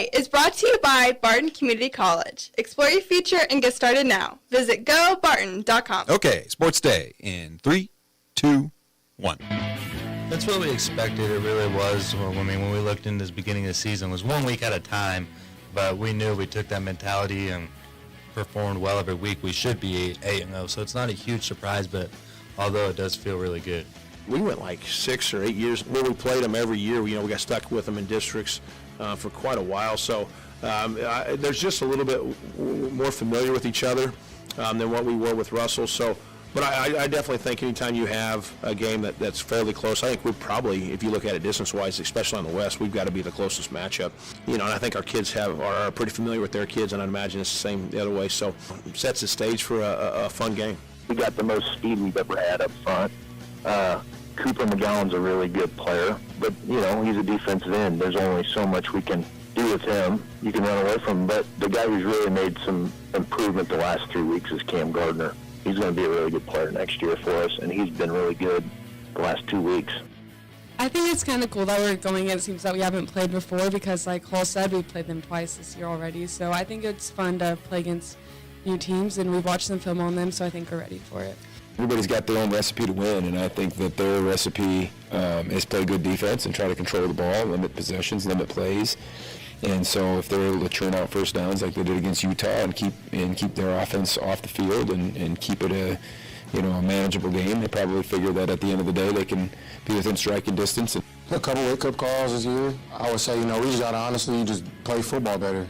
Day is brought to you by Barton Community College. Explore your future and get started now. Visit gobarton.com. Okay, Sports Day in 3, 2, 1. That's what we expected. It really was. Well, I mean, when we looked into this beginning of the season, it was 1 week at a time, but we knew we took that mentality and performed well every week. We should be 8-0, so it's not a huge surprise, but although it does feel really good. We went like 6 or 8 years where we played them every year. We got stuck with them in districts for quite a while. So there's just a little bit more familiar with each other than what we were with Russell. So, but I definitely think anytime you have a game that's fairly close, I think we're probably, if you look at it distance-wise, especially on the West, we've got to be the closest matchup. And I think our kids are pretty familiar with their kids, and I imagine it's the same the other way. So it sets the stage for a fun game. We got the most speed we've ever had up front. Cooper McGowan's a really good player, but, he's a defensive end. There's only so much we can do with him. You can run away from him, but the guy who's really made some improvement the last 3 weeks is Cam Gardner. He's going to be a really good player next year for us, and he's been really good the last 2 weeks. I think it's kind of cool that we're going against teams that we haven't played before because, like Hall said, we played them twice this year already. So I think it's fun to play against new teams, and we've watched them film on them, so I think we're ready for it. Everybody's got their own recipe to win, and I think that their recipe is play good defense and try to control the ball, limit possessions, limit plays. And so if they're able to churn out first downs like they did against Utah and keep their offense off the field and keep it a manageable game, they probably figure that at the end of the day they can be within striking distance. A couple wake-up calls this year. I would say, we just got to honestly just play football better,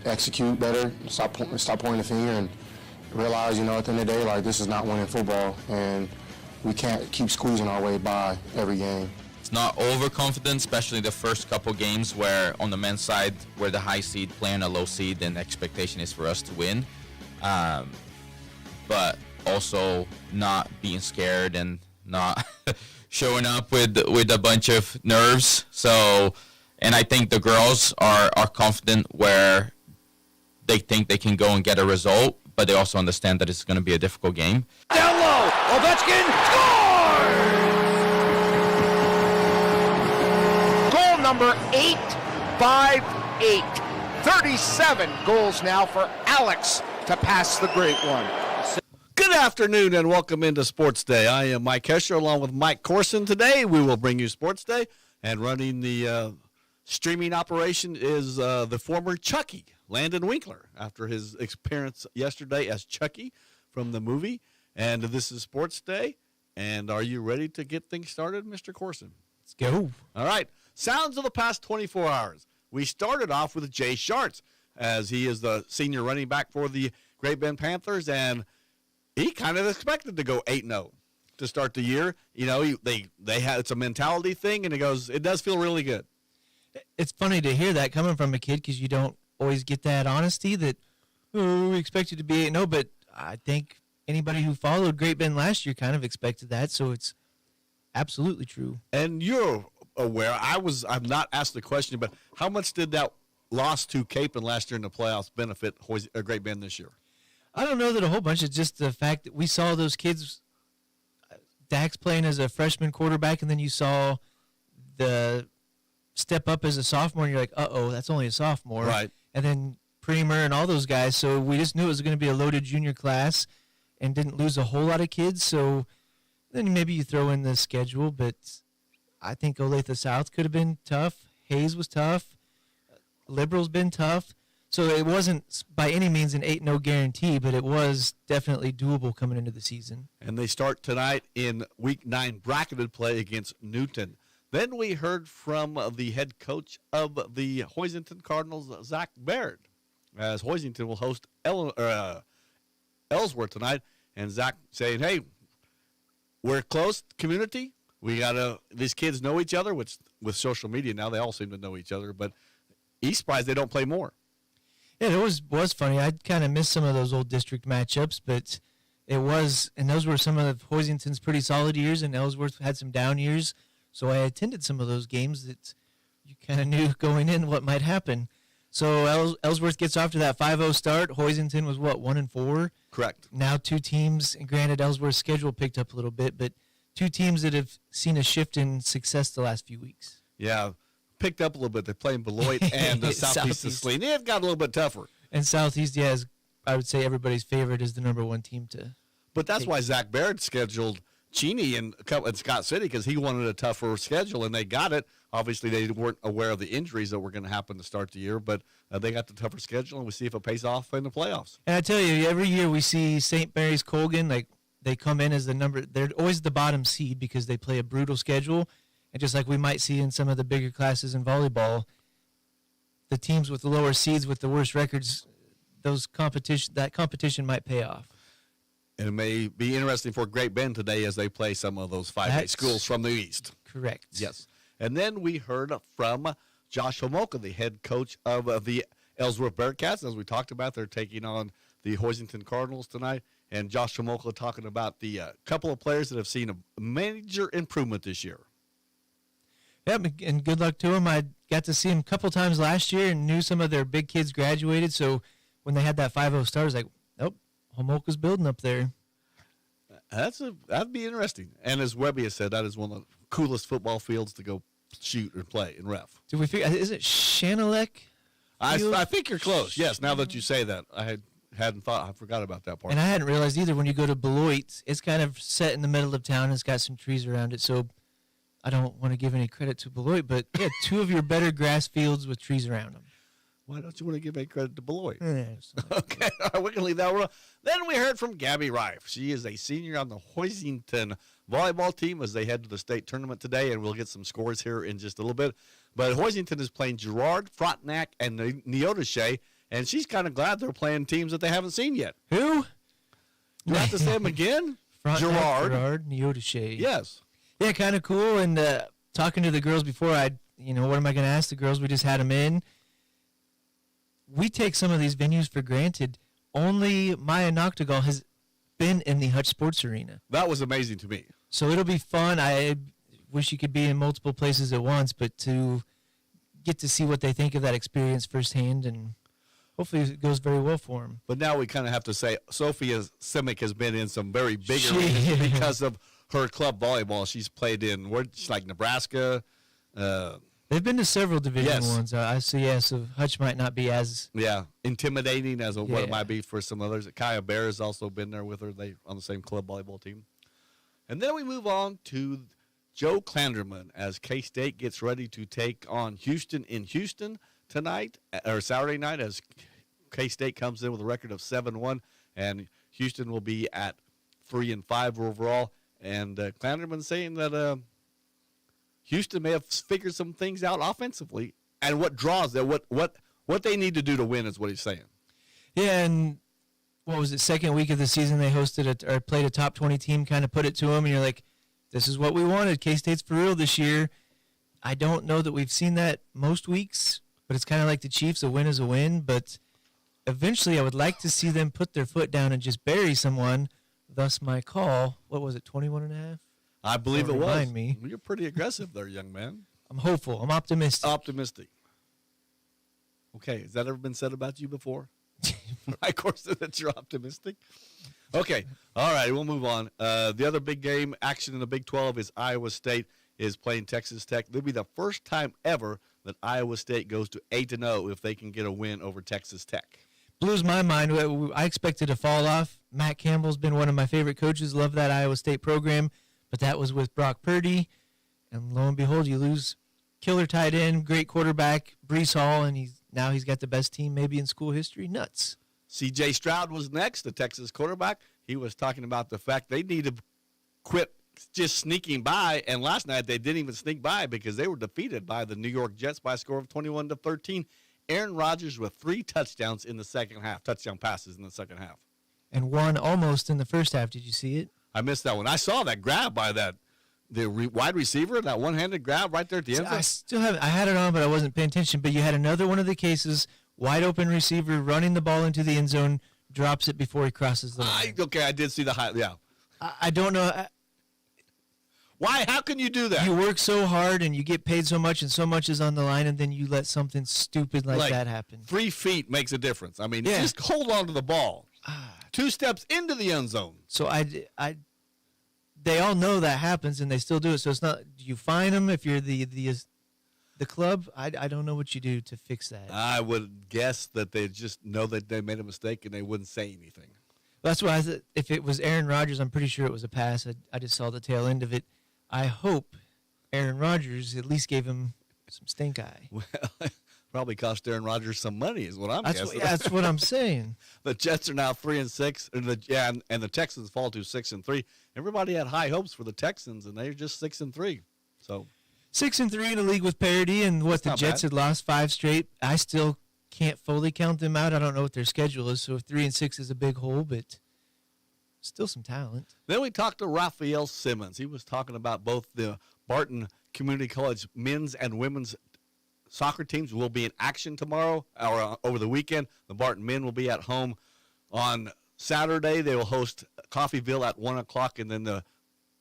execute better, stop pointing the finger, and realize, at the end of the day, like, this is not winning football, and we can't keep squeezing our way by every game. It's not overconfident, especially the first couple games where on the men's side, we're the high seed playing a low seed, and the expectation is for us to win. But also not being scared and not showing up with a bunch of nerves. So, and I think the girls are confident where they think they can go and get a result, but they also understand that it's going to be a difficult game. Down low, Ovechkin scores! Goal number 858. 37 goals now for Alex to pass the great one. Good afternoon and welcome into Sports Day. I am Mike Hesher along with Mike Corson. Today we will bring you Sports Day, and running the streaming operation is the former Chucky, Landon Winkler, after his appearance yesterday as Chucky from the movie. And this is Sports Day. And are you ready to get things started, Mr. Corson? Let's go. All right. Sounds of the past 24 hours. We started off with Jay Sharts, as he is the senior running back for the Great Bend Panthers, and he kind of expected to go 8-0 to start the year. They had, it's a mentality thing, and it does feel really good. It's funny to hear that coming from a kid because you don't always get that honesty that, we expect you to be 8-0, but I think anybody who followed Great Bend last year kind of expected that, so it's absolutely true. And you're aware, I've not asked the question, but how much did that loss to Capen last year in the playoffs benefit Great Bend this year? I don't know that a whole bunch. It's just the fact that we saw those kids, Dax playing as a freshman quarterback, and then you saw the step up as a sophomore, and you're like, uh-oh, that's only a sophomore. Right. And then Premer and all those guys. So we just knew it was going to be a loaded junior class and didn't lose a whole lot of kids. So then maybe you throw in the schedule, but I think Olathe South could have been tough. Hayes was tough. Liberal's been tough. So it wasn't by any means an 8-0 guarantee, but it was definitely doable coming into the season. And they start tonight in Week 9 bracketed play against Newton. Then we heard from the head coach of the Hoisington Cardinals, Zach Baird, as Hoisington will host Ellsworth tonight. And Zach saying, hey, we're a close community. These kids know each other, which with social media now they all seem to know each other. But he's surprised they don't play more. Yeah, it was funny. I kind of missed some of those old district matchups, but and those were some of Hoisington's pretty solid years, and Ellsworth had some down years. So I attended some of those games that you kind of knew going in what might happen. So Ellsworth gets off to that 5-0 start. Hoisington was, 1-4? Correct. Now two teams, and granted Ellsworth's schedule picked up a little bit, but two teams that have seen a shift in success the last few weeks. Yeah, picked up a little bit. They're playing Beloit and the Southeast of Saline. It got a little bit tougher. And Southeast, yeah, is, I would say everybody's favorite is the number 1 team to. But that's why Zach Barrett scheduled Cheney in Scott City, because he wanted a tougher schedule, and they got it. Obviously, they weren't aware of the injuries that were going to happen to start the year, but they got the tougher schedule, and we'll see if it pays off in the playoffs. And I tell you, every year we see St. Mary's Colgan, like they come in as the number. They're always the bottom seed because they play a brutal schedule, and just like we might see in some of the bigger classes in volleyball, the teams with the lower seeds with the worst records, that competition might pay off. And it may be interesting for Great Bend today as they play some of those 5A schools from the East. Correct. Yes. And then we heard from Josh Homolka, the head coach of the Ellsworth Bearcats. As we talked about, they're taking on the Hoisington Cardinals tonight. And Josh Homolka talking about the couple of players that have seen a major improvement this year. Yep, and good luck to them. I got to see them a couple times last year and knew some of their big kids graduated. So when they had that 5-0 start, I was like, nope. Homolka's building up there. That'd be interesting. And as Webby has said, that is one of the coolest football fields to go shoot and play in ref. Did we figure? Is it Shanalek? I think you're close. Yes. Now that you say that, I hadn't thought. I forgot about that part. And I hadn't realized either. When you go to Beloit, it's kind of set in the middle of town. It's got some trees around it. So I don't want to give any credit to Beloit, but yeah, 2 of your better grass fields with trees around them. Why don't you want to give any credit to Beloit? Yeah, okay, all right, we can leave that one. Then we heard from Gabby Rife. She is a senior on the Hoisington volleyball team as they head to the state tournament today, and we'll get some scores here in just a little bit. But Hoisington is playing Girard, Frontenac, and Neodesha, and she's kind of glad they're playing teams that they haven't seen yet. Who? Do I have to say them again? Girard, Neodesha. Yes. Yeah, kind of cool. And talking to the girls before, what am I going to ask the girls? We just had them in. We take some of these venues for granted. Only Maya Noctegal has been in the Hutch Sports Arena. That was amazing to me. So it'll be fun. I wish you could be in multiple places at once, but to get to see what they think of that experience firsthand, and hopefully it goes very well for them. But now we kind of have to say Sophia Simic has been in some very big arenas because of her club volleyball. She's played in like Nebraska. They've been to several Division ones. I see. Yeah, so Hutch might not be as intimidating as what it might be for some others. Kaya Bear has also been there with her. They on the same club volleyball team. And then we move on to Joe Clanderman as K-State gets ready to take on Houston in Houston tonight or Saturday night as K-State comes in with a record of 7-1, and Houston will be at 3-5 overall. And Clanderman saying that. Houston may have figured some things out offensively, and what draws them, what they need to do to win is what he's saying. Yeah, and what was it, second week of the season they hosted or played a top 20 team, kind of put it to them, and you're like, this is what we wanted. K-State's for real this year. I don't know that we've seen that most weeks, but it's kind of like the Chiefs, a win is a win, but eventually I would like to see them put their foot down and just bury someone, thus my call. What was it, 21.5? I believe it was. Remind me. You're pretty aggressive there, young man. I'm hopeful. I'm optimistic. Optimistic. Okay, has that ever been said about you before? My course that you're optimistic. Okay, all right, we'll move on. The other big game action in the Big 12 is Iowa State is playing Texas Tech. It'll be the first time ever that Iowa State goes to 8-0 if they can get a win over Texas Tech. Blows my mind. I expected to fall off. Matt Campbell's been one of my favorite coaches. Love that Iowa State program. But that was with Brock Purdy, and lo and behold, you lose killer tight end, great quarterback, Breece Hall, and he's got the best team maybe in school history. Nuts. C.J. Stroud was next, the Texas quarterback. He was talking about the fact they need to quit just sneaking by, and last night they didn't even sneak by because they were defeated by the New York Jets by a score of 21-13. Aaron Rodgers with 3 touchdowns in the second half, touchdown passes in the second half. And one almost in the first half. Did you see it? I missed that one. I saw that grab by the wide receiver, that one-handed grab right there at the end zone. I had it on, but I wasn't paying attention. But you had another one of the cases, wide open receiver running the ball into the end zone, drops it before he crosses the line. Okay, I did see the high. Yeah. I don't know. Why? How can you do that? You work so hard and you get paid so much, and so much is on the line, and then you let something stupid like that happen. 3 feet makes a difference. I mean, just hold on to the ball. 2 steps into the end zone. So they all know that happens, and they still do it. So it's not. Do you fine them if you're the the club, I don't know what you do to fix that. I would guess that they just know that they made a mistake and they wouldn't say anything. That's why if it was Aaron Rodgers, I'm pretty sure it was a pass. I just saw the tail end of it. I hope Aaron Rodgers at least gave him some stink eye. Well, probably cost Aaron Rodgers some money, is what I'm guessing. That's what I'm saying. The Jets are now 3-6, and the Texans fall to 6-3. Everybody had high hopes for the Texans, and they're just 6-3. So 6-3 in a league with parity, and what the Jets had lost 5 straight. I still can't fully count them out. I don't know what their schedule is, so 3-6 is a big hole, but still some talent. Then we talked to Raphael Simmons. He was talking about both the Barton Community College men's and women's soccer teams will be in action tomorrow or over the weekend. The Barton men will be at home on Saturday. They will host Coffeyville at 1 o'clock, and then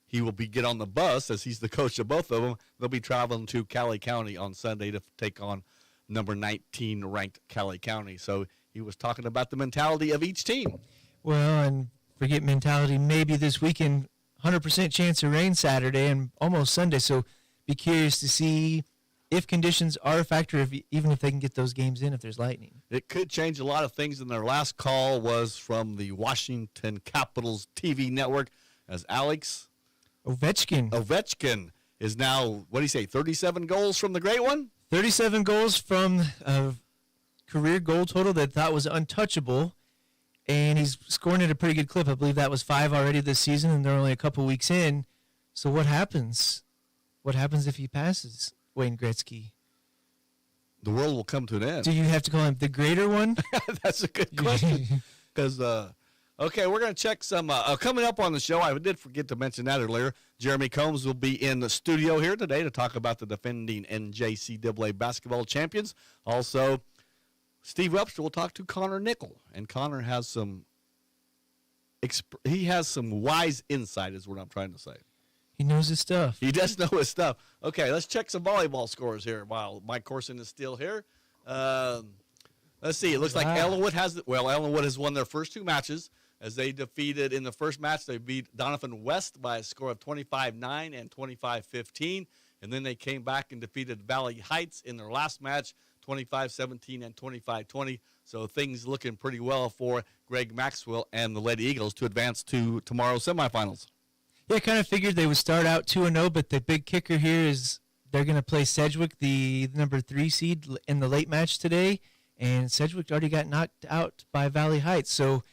he will get on the bus, as he's the coach of both of them. They'll be traveling to Cali County on Sunday to take on number 19 ranked Cali County. So he was talking about the mentality of each team. Well, and forget mentality, maybe this weekend, 100% chance of rain Saturday and almost Sunday. So be curious to see if conditions are a factor, even if they can get those games in if there's lightning. It could change a lot of things, and their last call was from the Washington Capitals TV network, as Alex Ovechkin is now, what do you say, 37 goals from the Great One? 37 goals from a career goal total that thought was untouchable, and he's scoring at a pretty good clip. I believe that was 5 already this season, and they're only a couple weeks in. So what happens? What happens if he passes Wayne Gretzky? The world will come to an end. Do you have to call him the greater one? That's a good question. Because, okay, we're going to check some. Coming up on the show, I did forget to mention that earlier. Jeremy Combs will be in the studio here today to talk about the defending NJCAA basketball champions. Also, Steve Webster will talk to Connor Nickel, and Connor has some. He has some wise insight, is what I'm trying to say. He knows his stuff. He does know his stuff. Okay, let's check some volleyball scores here while Mike Corson is still here. Let's see. It looks like Ellenwood has won their first 2 matches, as they defeated in the first match. They beat Donovan West by a score of 25-9 and 25-15, and then they came back and defeated Valley Heights in their last match, 25-17 and 25-20. So things looking pretty well for Greg Maxwell and the Lady Eagles to advance to tomorrow's semifinals. Yeah, I kind of figured they would start out 2-0, but the big kicker here is they're going to play Sedgwick, the number 3 seed, in the late match today, and Sedgwick already got knocked out by Valley Heights. So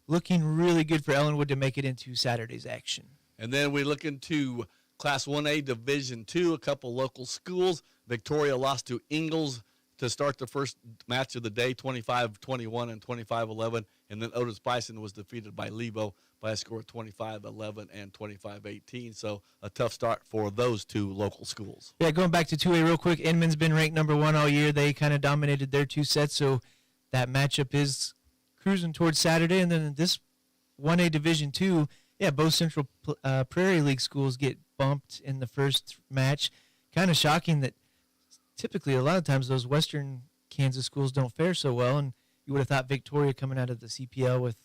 looking really good for Ellenwood to make it into Saturday's action. And then we look into Class 1A Division II, a couple local schools. Victoria lost to Ingalls to start the first match of the day, 25-21 and 25-11. And then Otis Bison was defeated by Lebo by a score of 25-11 and 25-18. So a tough start for those 2 local schools. Yeah, going back to 2A real quick, Inman's been ranked number 1 all year. They kind of dominated their 2 sets, so that matchup is cruising towards Saturday. And then this 1A Division II, both Central Prairie League schools get bumped in the first match. Kind of shocking that typically a lot of times those Western Kansas schools don't fare so well, and you would have thought Victoria coming out of the CPL with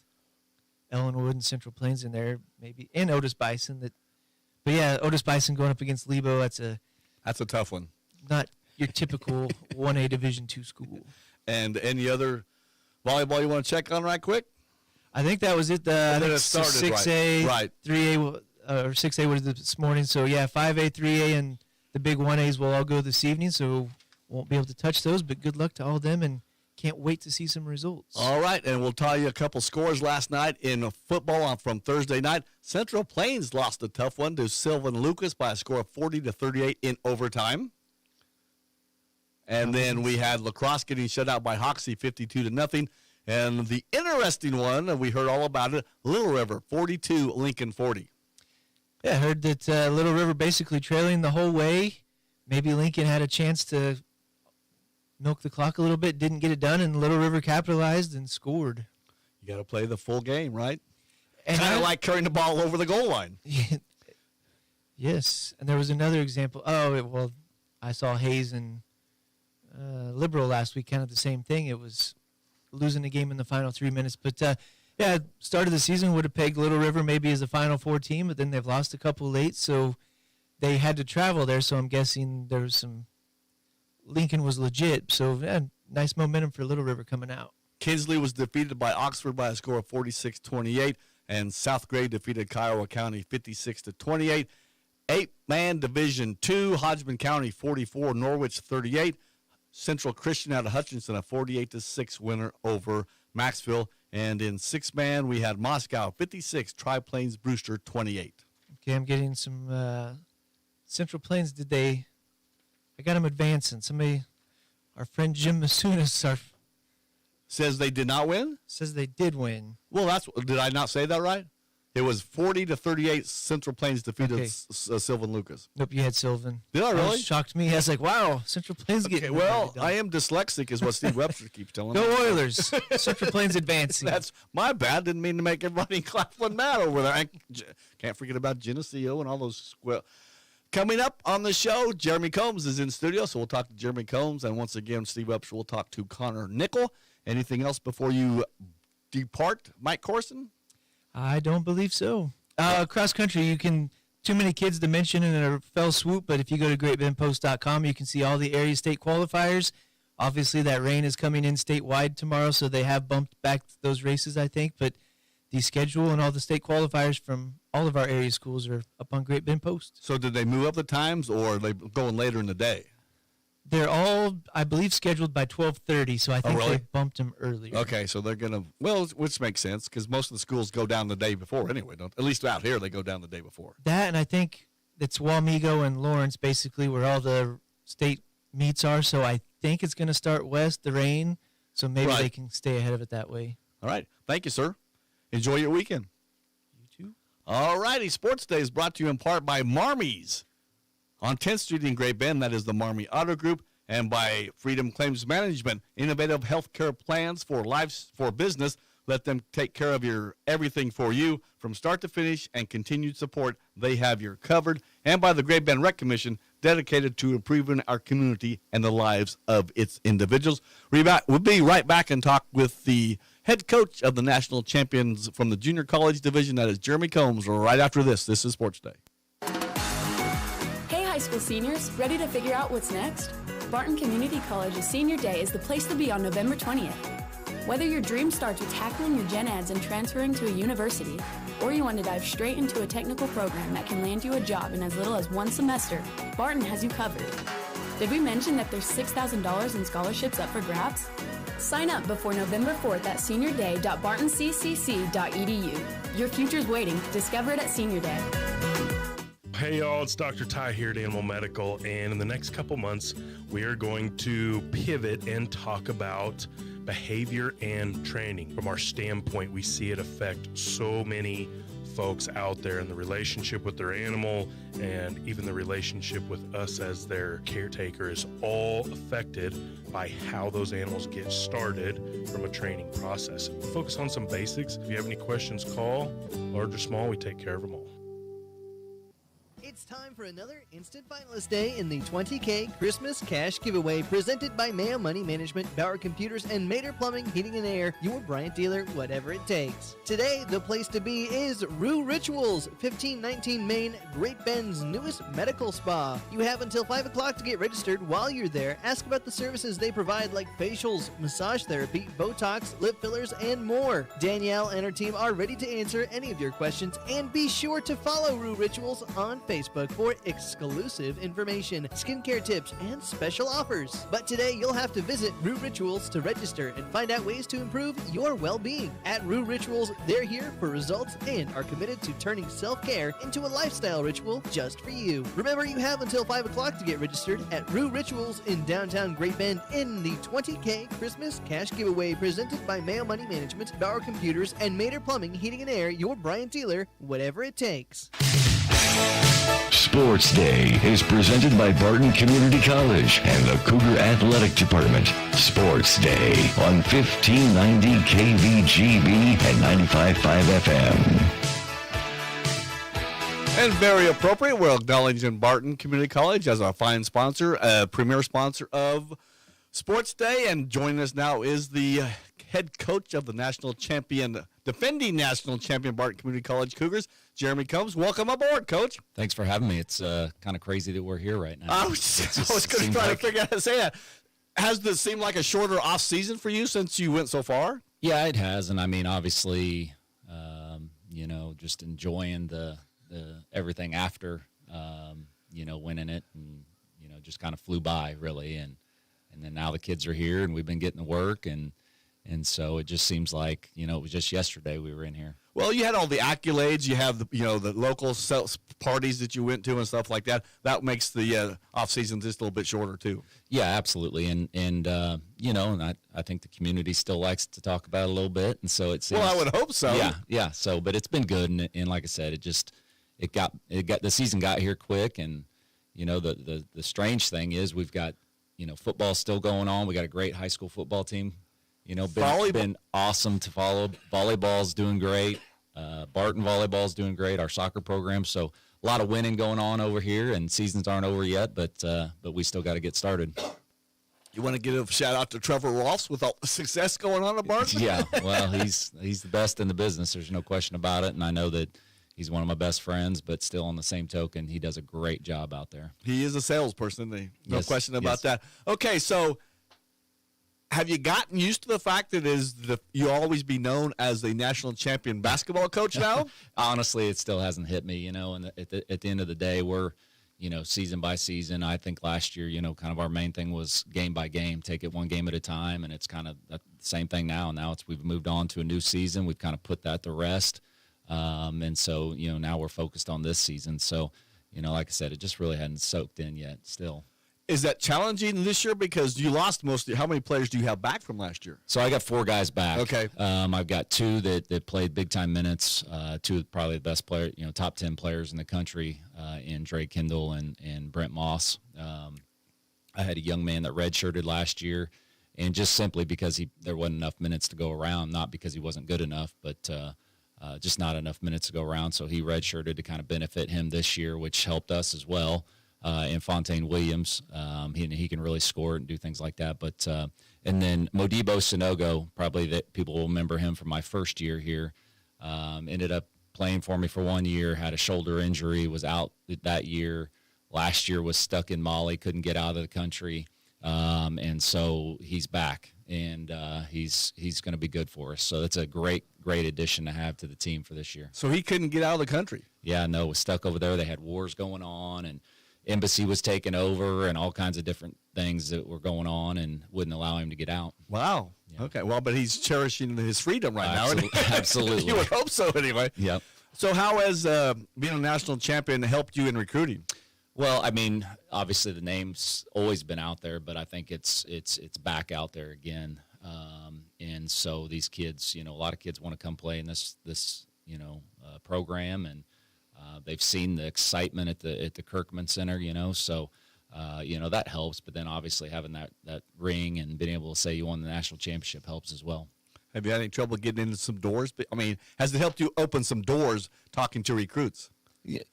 Ellenwood and Central Plains in there, maybe, and Otis Bison. But yeah, Otis Bison going up against Lebo, that's a tough one. Not your typical 1A Division II school. And any other volleyball you want to check on right quick? I think that was it. I think it started 6A, right. 3A, or 6A was this morning. So yeah, 5A, 3A, and the big 1As will all go this evening. So won't be able to touch those, but good luck to all of them, and can't wait to see some results. All right, and we'll tell you a couple scores last night in football from Thursday night. Central Plains lost a tough one to Sylvan Lucas by a score of 40-38 in overtime. And then we had La Crosse getting shut out by Hoxie 52-0. And the interesting one, we heard all about it, Little River 42, Lincoln 40. Yeah, I heard that Little River basically trailing the whole way. Maybe Lincoln had a chance to milk the clock a little bit, didn't get it done, and Little River capitalized and scored. You got to play the full game, right? And kind of like carrying the ball over the goal line. Yes, and there was another example. I saw Hayes and Liberal last week, kind of the same thing. It was losing the game in the final 3 minutes. But, start of the season would have pegged Little River maybe as a Final Four team, but then they've lost a couple late, so they had to travel there. So I'm guessing there was some Lincoln was legit. So nice momentum for Little River coming out. Kinsley was defeated by Oxford by a score of 46-28, and South Gray defeated Kiowa County 56-28. 8-man Division II, Hodgman County 44, Norwich 38. Central Christian out of Hutchinson, a 48-6 winner over Maxville. And in 6-man, we had Moscow 56, Tri-Plains Brewster 28. Okay, I'm getting some Central Plains. I got them advancing. Our friend Jim Masunas says they did not win? Says they did win. Well, did I not say that right? It was 40-38. Central Plains defeated Sylvan Lucas. Nope, you had Sylvan. Did I really? Shocked me. I was like, wow, Central Plains getting. Well, I am dyslexic, is what Steve Webster keeps telling me. Go Oilers! Central Plains advancing. That's my bad. Didn't mean to make everybody in Claflin mad over there. I can't forget about Geneseo and all those. Coming up on the show, Jeremy Combs is in studio, so we'll talk to Jeremy Combs, and once again, Steve Webster will talk to Connor Nickel. Anything else before you depart, Mike Corson? I don't believe so. Cross country, you can, too many kids to mention in a fell swoop, but if you go to greatbendpost.com, you can see all the area state qualifiers. Obviously, that rain is coming in statewide tomorrow, so they have bumped back those races, I think, but the schedule and all the state qualifiers from all of our area schools are up on Great Bend Post. So did they move up the times, or are they going later in the day? They're all, I believe, scheduled by 12:30, so I think really? they bumped them earlier. Okay, so they're going to, which makes sense, because most of the schools go down the day before anyway, at least out here, they go down the day before. That, and I think it's Wamego and Lawrence, basically, where all the state meets are, so I think it's going to start west, the rain, so maybe they can stay ahead of it that way. All right. Thank you, sir. Enjoy your weekend. You too. All righty. Sports Day is brought to you in part by Marmy's on 10th Street in Great Bend. That is the Marmy Auto Group. And by Freedom Claims Management, innovative healthcare plans for business. Let them take care of your everything for you from start to finish, and continued support. They have you covered. And by the Great Bend Rec Commission, dedicated to improving our community and the lives of its individuals. We'll be right back and talk with the head coach of the national champions from the junior college division. That is Jeremy Combs. Right after this. This is Sports Day. Hey, high school seniors, ready to figure out what's next? Barton Community College's Senior Day is the place to be on November 20th. Whether your dream starts with tackling your gen eds and transferring to a university, or you want to dive straight into a technical program that can land you a job in as little as one semester, Barton has you covered. Did we mention that there's $6,000 in scholarships up for grabs? Sign up before November 4th at seniorday.bartonccc.edu. Your future's waiting. Discover it at Senior Day. Hey y'all, it's Dr. Ty here at Animal Medical, and in the next couple months, we are going to pivot and talk about behavior and training. From our standpoint, we see it affect so many folks out there, in the relationship with their animal and even the relationship with us as their caretaker is all affected by how those animals get started from a training process. Focus on some basics. If you have any questions, call. Large or small, we take care of them all. It's time for another Instant Finalist Day in the 20K Christmas Cash Giveaway presented by Mayo Money Management, Bauer Computers, and Mater Plumbing, Heating and Air, your Bryant dealer, whatever it takes. Today, the place to be is Rue Rituals, 1519 Main, Great Bend's newest medical spa. You have until 5 o'clock to get registered. While you're there, ask about the services they provide like facials, massage therapy, Botox, lip fillers, and more. Danielle and her team are ready to answer any of your questions, and be sure to follow Rue Rituals on Facebook for exclusive information, skincare tips, and special offers. But today, you'll have to visit Rue Rituals to register and find out ways to improve your well-being. At Rue Rituals, they're here for results and are committed to turning self-care into a lifestyle ritual just for you. Remember, you have until 5 o'clock to get registered at Rue Rituals in downtown Great Bend in the 20K Christmas Cash Giveaway presented by Mayo Money Management, Bauer Computers, and Mater Plumbing, Heating and Air, your Bryant dealer, whatever it takes. Sports Day is presented by Barton Community College and the Cougar Athletic Department. Sports Day on 1590 KVGB and 95.5 FM. And very appropriate, we're acknowledging Barton Community College as our fine sponsor, premier sponsor of Sports Day. And joining us now is the head coach of the national champion defending national champion Barton Community College Cougars, Jeremy Combs. Welcome aboard, Coach. Thanks for having me. It's kind of crazy that we're here right now. I was going to try to figure out how to say that. Has this seemed like a shorter off season for you since you went so far? Yeah, it has, and I mean, obviously, just enjoying the everything after, winning it, and just kind of flew by really, and then now the kids are here, and we've been getting to work, and so it just seems like it was just yesterday we were in here. Well, you had all the accolades. You have the local parties that you went to and stuff like that. That makes the off season just a little bit shorter too. Yeah, absolutely, and I think the community still likes to talk about it a little bit, and so it seems. Well, I would hope so. Yeah. So, but it's been good, and like I said, it got the season got here quick, and the strange thing is we've got football still going on. We got a great high school football team. Been awesome to follow. Volleyball's doing great. Barton volleyball's doing great. Our soccer program. So a lot of winning going on over here, and seasons aren't over yet, but we still got to get started. You want to give a shout out to Trevor Rolfs with all the success going on at Barton? Yeah, well, he's the best in the business. There's no question about it, and I know that he's one of my best friends, but still on the same token, he does a great job out there. He is a salesperson, isn't he? No Yes, question about yes. that. Okay, so have you gotten used to the fact that you always be known as the national champion basketball coach now? Honestly, it still hasn't hit me, and at the end of the day, we're, season by season. I think last year, kind of our main thing was game by game, take it one game at a time, and it's kind of the same thing now. Now we've moved on to a new season. We've kind of put that to rest, and so, now we're focused on this season. So, like I said, it just really hadn't soaked in yet still. Is that challenging this year because you lost how many players do you have back from last year? So I got 4 guys back. Okay. I've got 2 that played big-time minutes, 2 probably the best player, top 10 players in the country, in Dre Kendall and Brent Moss. I had a young man that redshirted last year, and just simply because there wasn't enough minutes to go around, not because he wasn't good enough, but just not enough minutes to go around. So he redshirted to kind of benefit him this year, which helped us as well. In Fontaine Williams, he can really score and do things like that. But and then Modibo Sinogo, probably that people will remember him from my first year here. Ended up playing for me for 1 year, had a shoulder injury, was out that year. Last year was stuck in Mali, couldn't get out of the country, and so he's back, and he's going to be good for us. So that's a great addition to have to the team for this year. So he couldn't get out of the country. Yeah, no, was stuck over there. They had wars going on, and embassy was taking over, and all kinds of different things that were going on, and wouldn't allow him to get out. Wow. Yeah. Okay. Well, but he's cherishing his freedom right now. Absolutely. You would hope so, anyway. Yep. So, how has being a national champion helped you in recruiting? Well, I mean, obviously the name's always been out there, but I think it's back out there again. And so these kids, a lot of kids want to come play in this program, and they've seen the excitement at the Kirkman Center, so that helps. But then obviously having that ring and being able to say you won the national championship helps as well. Have you had any trouble getting into some doors? I mean, has it helped you open some doors talking to recruits? It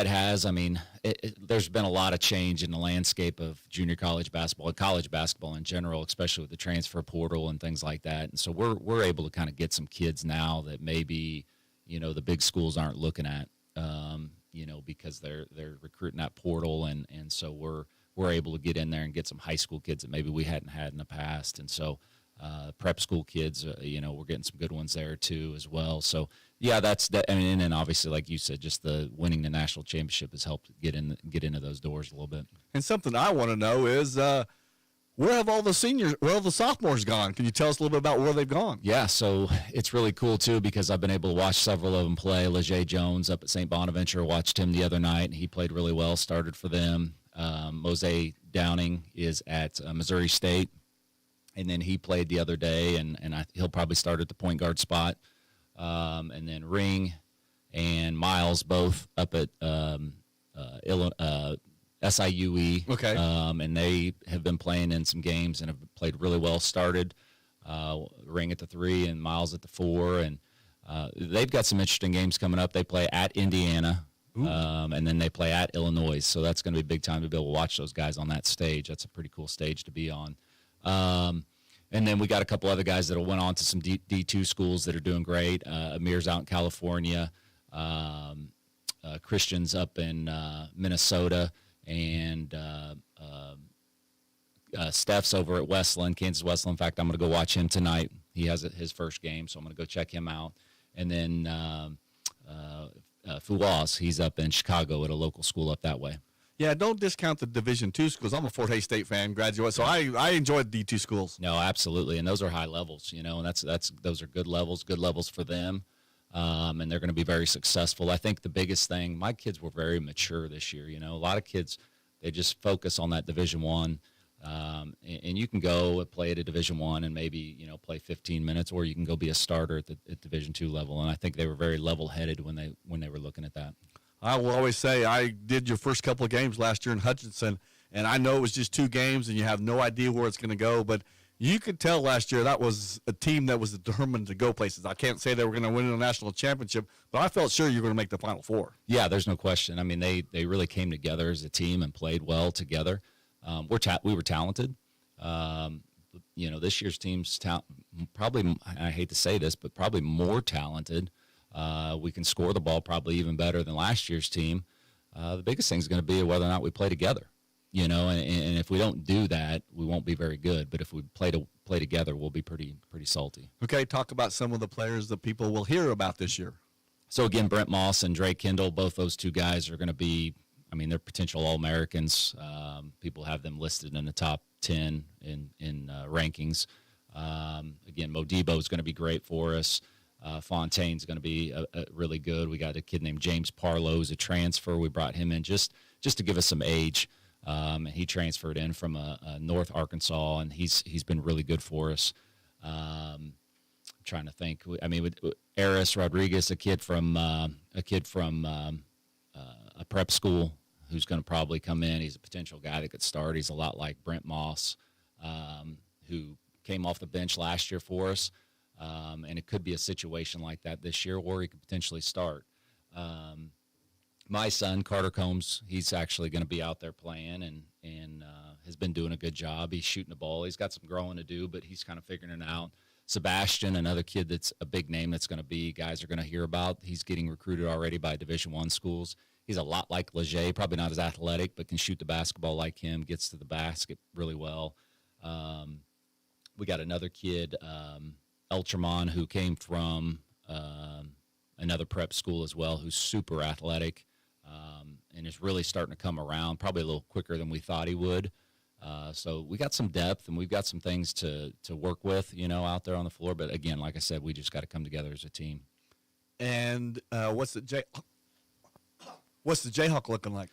has. I mean, there's been a lot of change in the landscape of junior college basketball and college basketball in general, especially with the transfer portal and things like that. And so we're able to kind of get some kids now that maybe, the big schools aren't looking at, because they're recruiting that portal. And so we're able to get in there and get some high school kids that maybe we hadn't had in the past. And so prep school kids, we're getting some good ones there too as well. So yeah, that's that. I mean, and then obviously, like you said, just the winning the national championship has helped get into those doors a little bit. And something I want to know is where have all the sophomores gone? Can you tell us a little bit about where they've gone? Yeah, so it's really cool too because I've been able to watch several of them play. Leger Jones up at St. Bonaventure, watched him the other night, and he played really well. Started for them. Mose Downing is at Missouri State. And then he played the other day, and he'll probably start at the point guard spot. And then Ring and Miles both up at SIUE. Okay. And they have been playing in some games and have played really well. Started Ring at the 3 and Miles at the 4. And they've got some interesting games coming up. They play at Indiana. And then they play at Illinois. So that's going to be big time to be able to watch those guys on that stage. That's a pretty cool stage to be on. And then we got a couple other guys that went on to some D2 schools that are doing great. Amir's out in California. Christian's up in Minnesota. And Steph's over at Westland, Kansas Westland. In fact, I'm going to go watch him tonight. He has his first game, so I'm going to go check him out. And then Fouaz, he's up in Chicago at a local school up that way. Yeah, don't discount the Division II schools. I'm a Fort Hays State fan, graduate, so I enjoyed D2 schools. No, absolutely, and those are high levels, and those are good levels for them, and they're going to be very successful. I think the biggest thing, my kids were very mature this year. A lot of kids, they just focus on that Division I, and you can go play at a Division I and maybe play 15 minutes, or you can go be a starter at Division II level. And I think they were very level-headed when they were looking at that. I will always say I did your first couple of games last year in Hutchinson, and I know it was just 2 games and you have no idea where it's going to go, but you could tell last year that was a team that was determined to go places. I can't say they were going to win a national championship, but I felt sure you were going to make the Final Four. Yeah, there's no question. I mean, they really came together as a team and played well together. We were talented. This year's team's probably, I hate to say this, but probably more talented. We can score the ball probably even better than last year's team. The biggest thing is going to be whether or not we play together, and if we don't do that, we won't be very good. But if we play together, we'll be pretty salty. Okay, talk about some of the players that people will hear about this year. So again, Brent Moss and Drake Kendall, both those 2 guys are going to be, they're potential All-Americans. People have them listed in the top 10 in rankings. Again, Modibo is going to be great for us. Fontaine's going to be really good. We got a kid named James Parlow, a transfer. We brought him in just to give us some age. He transferred in from North Arkansas, and he's been really good for us. I'm trying to think. With Aris Rodriguez, a kid from a prep school who's going to probably come in. He's a potential guy that could start. He's a lot like Brent Moss, who came off the bench last year for us. And it could be a situation like that this year, or he could potentially start. My son, Carter Combs, he's actually going to be out there playing and has been doing a good job. He's shooting the ball. He's got some growing to do, but he's kind of figuring it out. Sebastian, another kid that's a big name that's going to be guys are going to hear about. He's getting recruited already by Division I schools. He's a lot like Leger, probably not as athletic, but can shoot the basketball like him, gets to the basket really well. We got another kid, Elchermon, who came from another prep school as well, who's super athletic and is really starting to come around, probably a little quicker than we thought he would. So we got some depth, and we've got some things to work with, out there on the floor. But, again, like I said, we just got to come together as a team. And what's the Jayhawk looking like?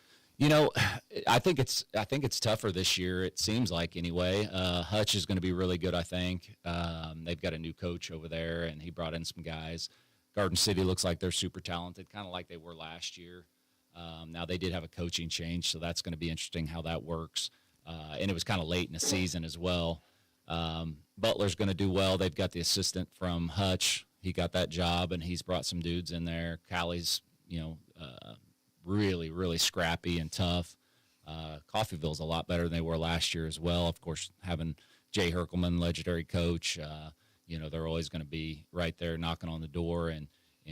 I think it's tougher this year. It seems like anyway. Hutch is going to be really good. I think they've got a new coach over there, and he brought in some guys. Garden City looks like they're super talented, kind of like they were last year. Now they did have a coaching change, so that's going to be interesting how that works. And it was kind of late in the season as well. Butler's going to do well. They've got the assistant from Hutch. He got that job, and he's brought some dudes in there. Callie's, really, really scrappy and tough. Coffeyville's a lot better than they were last year as well. Of course, having Jay Herkelman, legendary coach, they're always going to be right there knocking on the door, and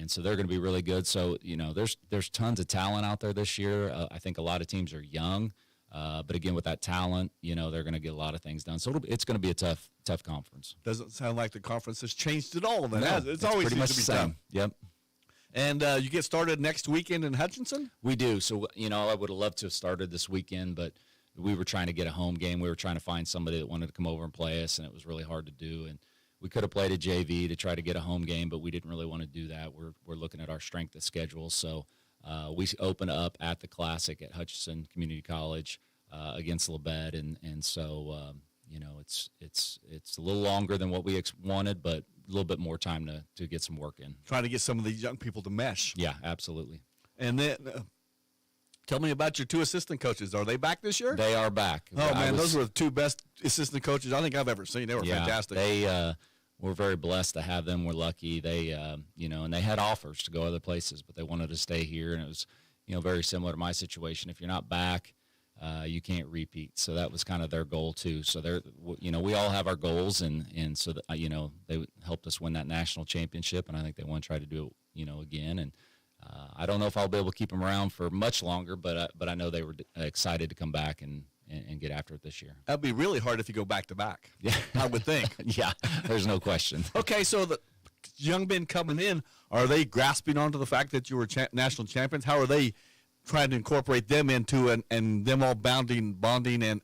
so they're going to be really good. So, there's tons of talent out there this year. I think a lot of teams are young, but again, with that talent, they're going to get a lot of things done. So it's going to be a tough conference. Doesn't sound like the conference has changed at all. Then, no, it's always pretty much to be the same. tough. Yep. And you get started next weekend in Hutchinson? We do. So, I would have loved to have started this weekend, but we were trying to get a home game. We were trying to find somebody that wanted to come over and play us, and it was really hard to do. And we could have played a JV to try to get a home game, but we didn't really want to do that. We're looking at our strength of schedule. So we open up at the Classic at Hutchinson Community College against Labette, and so it's a little longer than what we wanted, but a little bit more time to get some work in. Trying to get some of these young people to mesh. Yeah, absolutely. And then tell me about your 2 assistant coaches. Are they back this year? They are back. Oh, man, those were the 2 best assistant coaches I think I've ever seen. They were fantastic. We're very blessed to have them. We're lucky. They, and they had offers to go other places, but they wanted to stay here, and it was, very similar to my situation. If you're not back, you can't repeat. So that was kind of their goal too. So they're, we all have our goals, and so that, they helped us win that national championship, and I think they want to try to do it, again. And I don't know if I'll be able to keep them around for much longer, but I know they were excited to come back and get after it this year. That'd be really hard if you go back to back. Yeah, I would think. Yeah, there's no question. Okay, so the young men coming in, are they grasping onto the fact that you were national champions? How are they trying to incorporate them into and them all bonding and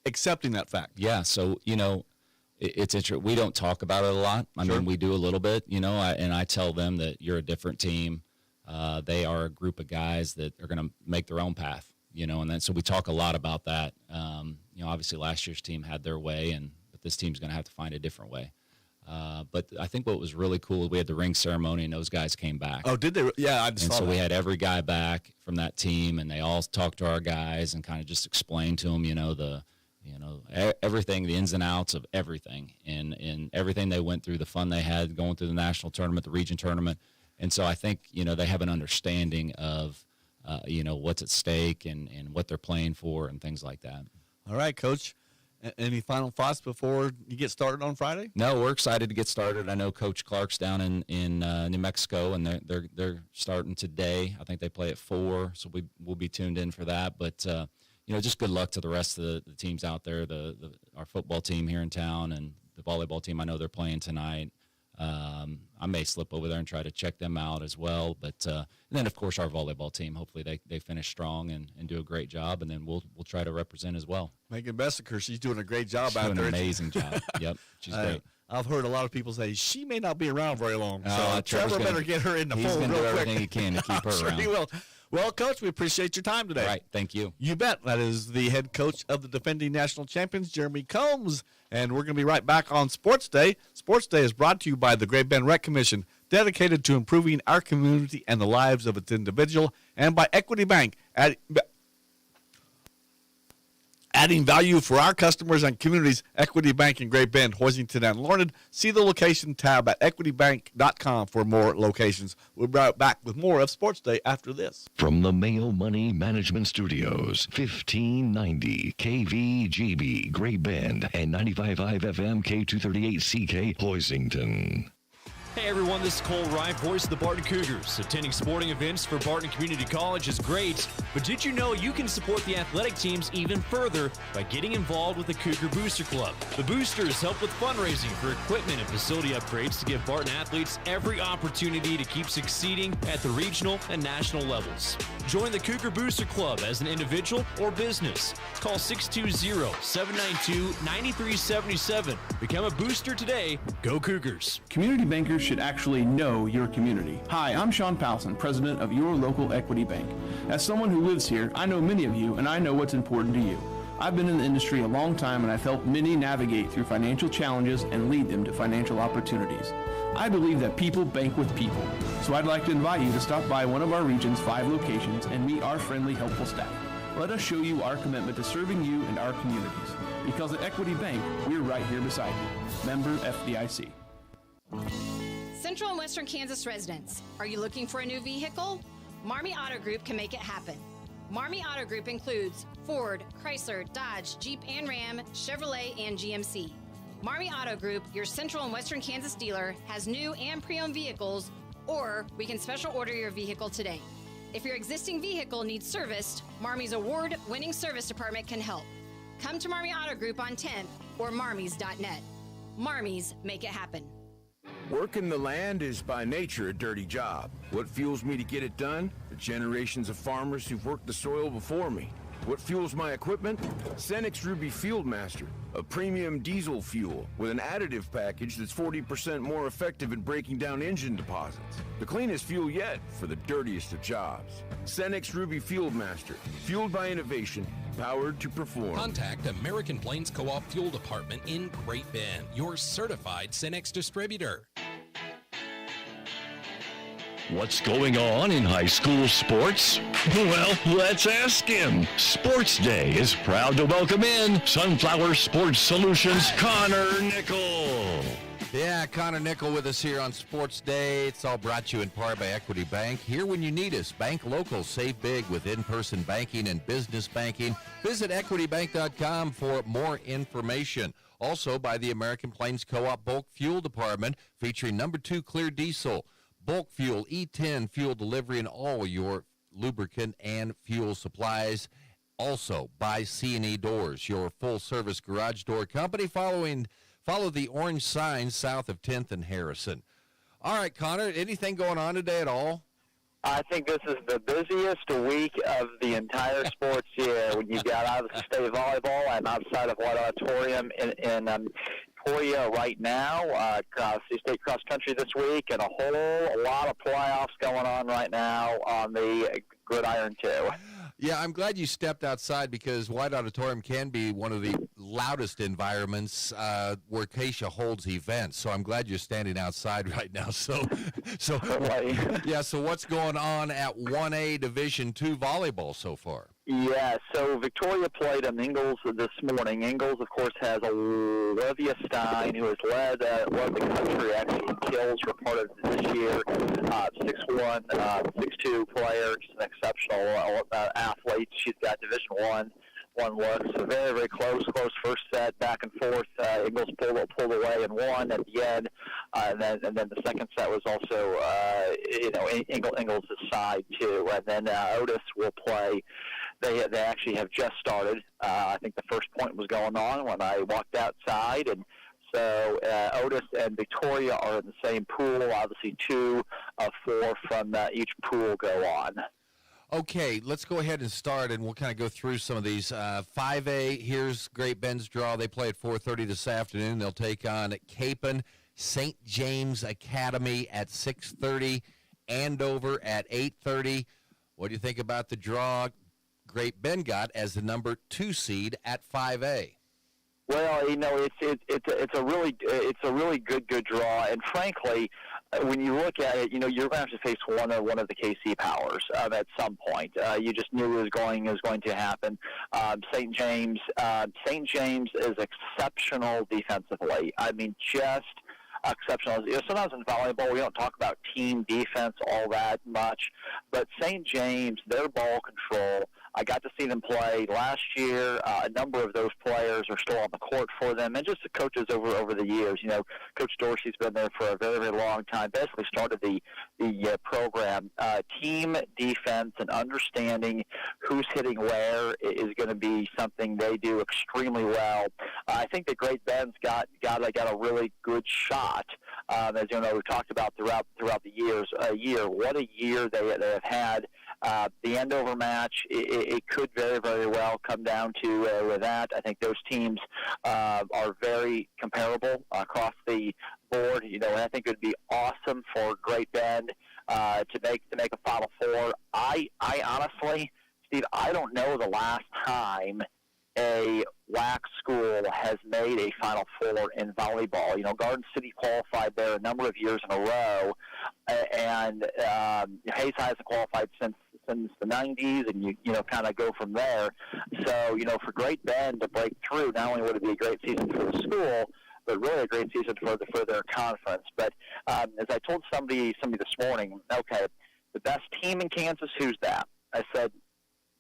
accepting that fact? Yeah, so it's interesting. We don't talk about it a lot. I mean, we do a little bit, and I tell them that you're a different team. They are a group of guys that are going to make their own path, and then so we talk a lot about that. Obviously last year's team had their way, but this team's going to have to find a different way. But I think what was really cool, we had the ring ceremony, and those guys came back. Oh, did they? Yeah, I just saw so that. we had every guy back from that team, and they all talked to our guys and kind of just explained to them, everything, the ins and outs of everything, and everything they went through, the fun they had going through the national tournament, the region tournament. And so I think, they have an understanding of, what's at stake and what they're playing for and things like that. All right, Coach. Any final thoughts before you get started on Friday? No, we're excited to get started. I know Coach Clark's down in New Mexico, and they're starting today. I think they play at 4, so we'll be tuned in for that. But just good luck to the rest of the teams out there. Our football team here in town and the volleyball team. I know they're playing tonight. I may slip over there and try to check them out as well. But and then, of course, our volleyball team. Hopefully they finish strong and do a great job, and then we'll try to represent as well. Megan Bessaker, she's doing a great job out there. Doing an amazing job. Yep, she's great. I've heard a lot of people say she may not be around very long. So Trevor better get her in the fold real quick. He's going to do everything he can to keep her sure around. He will. Well, Coach, we appreciate your time today. All right, thank you. You bet. That is the head coach of the defending national champions, Jeremy Combs. And we're going to be right back on Sports Day. Sports Day is brought to you by the Great Bend Rec Commission, dedicated to improving our community and the lives of its individual, and by Equity Bank, adding value for our customers and communities. Equity Bank in Great Bend, Hoisington, and Lornan. See the location tab at equitybank.com for more locations. We'll be right back with more of Sports Day after this. From the Mayo Money Management Studios, 1590 KVGB Great Bend and 95.5 FM K238CK Hoisington. Hey everyone, this is Cole Wright, voice of the Barton Cougars. Attending sporting events for Barton Community College is great, but did you know you can support the athletic teams even further by getting involved with the Cougar Booster Club? The Boosters help with fundraising for equipment and facility upgrades to give Barton athletes every opportunity to keep succeeding at the regional and national levels. Join the Cougar Booster Club as an individual or business. Call 620-792-9377. Become a booster today. Go Cougars. Community bankers should actually know your community. Hi, I'm Sean Powelson, president of your local Equity Bank. As someone who lives here, I know many of you, and I know what's important to you. I've been in the industry a long time, and I've helped many navigate through financial challenges and lead them to financial opportunities. I believe that people bank with people, so I'd like to invite you to stop by one of our region's 5 locations and meet our friendly, helpful staff. Let us show you our commitment to serving you and our communities. Because at Equity Bank, we're right here beside you. Member FDIC. Central and Western Kansas residents, are you looking for a new vehicle? Marmy Auto Group can make it happen. Marmy Auto Group includes Ford, Chrysler, Dodge, Jeep and Ram, Chevrolet, and GMC. Marmy Auto Group, your Central and Western Kansas dealer, has new and pre-owned vehicles, or we can special order your vehicle today. If your existing vehicle needs serviced, Marmy's award-winning service department can help. Come to Marmy Auto Group on 10th or marmys.net. Marmys, make it happen. Working the land is by nature a dirty job. What fuels me to get it done? The generations of farmers who've worked the soil before me. What fuels my equipment? Cenex Ruby Fieldmaster, a premium diesel fuel with an additive package that's 40% more effective at breaking down engine deposits. The cleanest fuel yet for the dirtiest of jobs. Cenex Ruby Fieldmaster, fueled by innovation, powered to perform. Contact American Plains Co-op Fuel Department in Great Bend, your certified Cenex distributor. What's going on in high school sports? Well, let's ask him. Sports Day is proud to welcome in Sunflower Sports Solutions' Connor Nickel. Yeah, Connor Nickel with us here on Sports Day. It's all brought to you in part by Equity Bank. Here when you need us. Bank local. Save big with in-person banking and business banking. Visit equitybank.com for more information. Also by the American Plains Co-op Bulk Fuel Department, featuring number 2 clear diesel, bulk fuel, E10 fuel delivery, and all your lubricant and fuel supplies. Also by C&E Doors, your full-service garage door company. Follow the orange sign south of 10th and Harrison. All right, Connor, anything going on today at all? I think this is the busiest week of the entire sports year when you've got obviously state volleyball. I'm outside of White Auditorium in Emporia right now. State cross country this week, and a whole lot of playoffs going on right now on the gridiron too. Yeah, I'm glad you stepped outside because White Auditorium can be one of the loudest environments where Keisha holds events. So I'm glad you're standing outside right now. So yeah. So what's going on at 1A Division II volleyball so far? Yeah, so Victoria played Ingalls this morning. Ingalls, of course, has Olivia Stein, who has led the country actually in kills for part of this year. 6'1", 6'2" player, just an exceptional athlete. She's got Division one look, so very, very close first set, back and forth. Ingalls pulled away and won at the end, and then the second set was also Ingalls' side too. And then Otis will play. They actually have just started. I think the first point was going on when I walked outside, and so Otis and Victoria are in the same pool. Obviously, 2 of 4 from each pool go on. Okay, let's go ahead and start, and we'll kind of go through some of these. 5A, here's Great Bend's draw. They play at 4:30 this afternoon. They'll take on Capon, St. James Academy at 6:30, Andover at 8:30. What do you think about the draw Great Bend got as the number 2 seed at 5A? Well, it's a really good draw, and frankly, when you look at it, you're going to have to face one of the KC powers at some point. You just knew it was going to happen. St. James is exceptional defensively. I mean, just exceptional. Sometimes in volleyball we don't talk about team defense all that much, but St. James, their ball control. I got to see them play last year. A number of those players are still on the court for them, and just the coaches over the years. Coach Dorsey's been there for a very, very long time. Basically started the program. Team defense and understanding who's hitting where is going to be something they do extremely well. I think that Great Bend's got a really good shot. As you know, we've talked about throughout the years. What a year they have had. The Andover match, it could very, very well come down to that. I think those teams are very comparable across the board. I think it would be awesome for Great Bend to make a Final Four. I honestly, Steve, I don't know the last time a WAC school has made a Final Four in volleyball. Garden City qualified there a number of years in a row, and Hayes hasn't qualified since the 90s, and you kind of go from there. So, for Great Bend to break through, not only would it be a great season for the school, but really a great season for their conference. But as I told somebody this morning, okay, the best team in Kansas, who's that? I said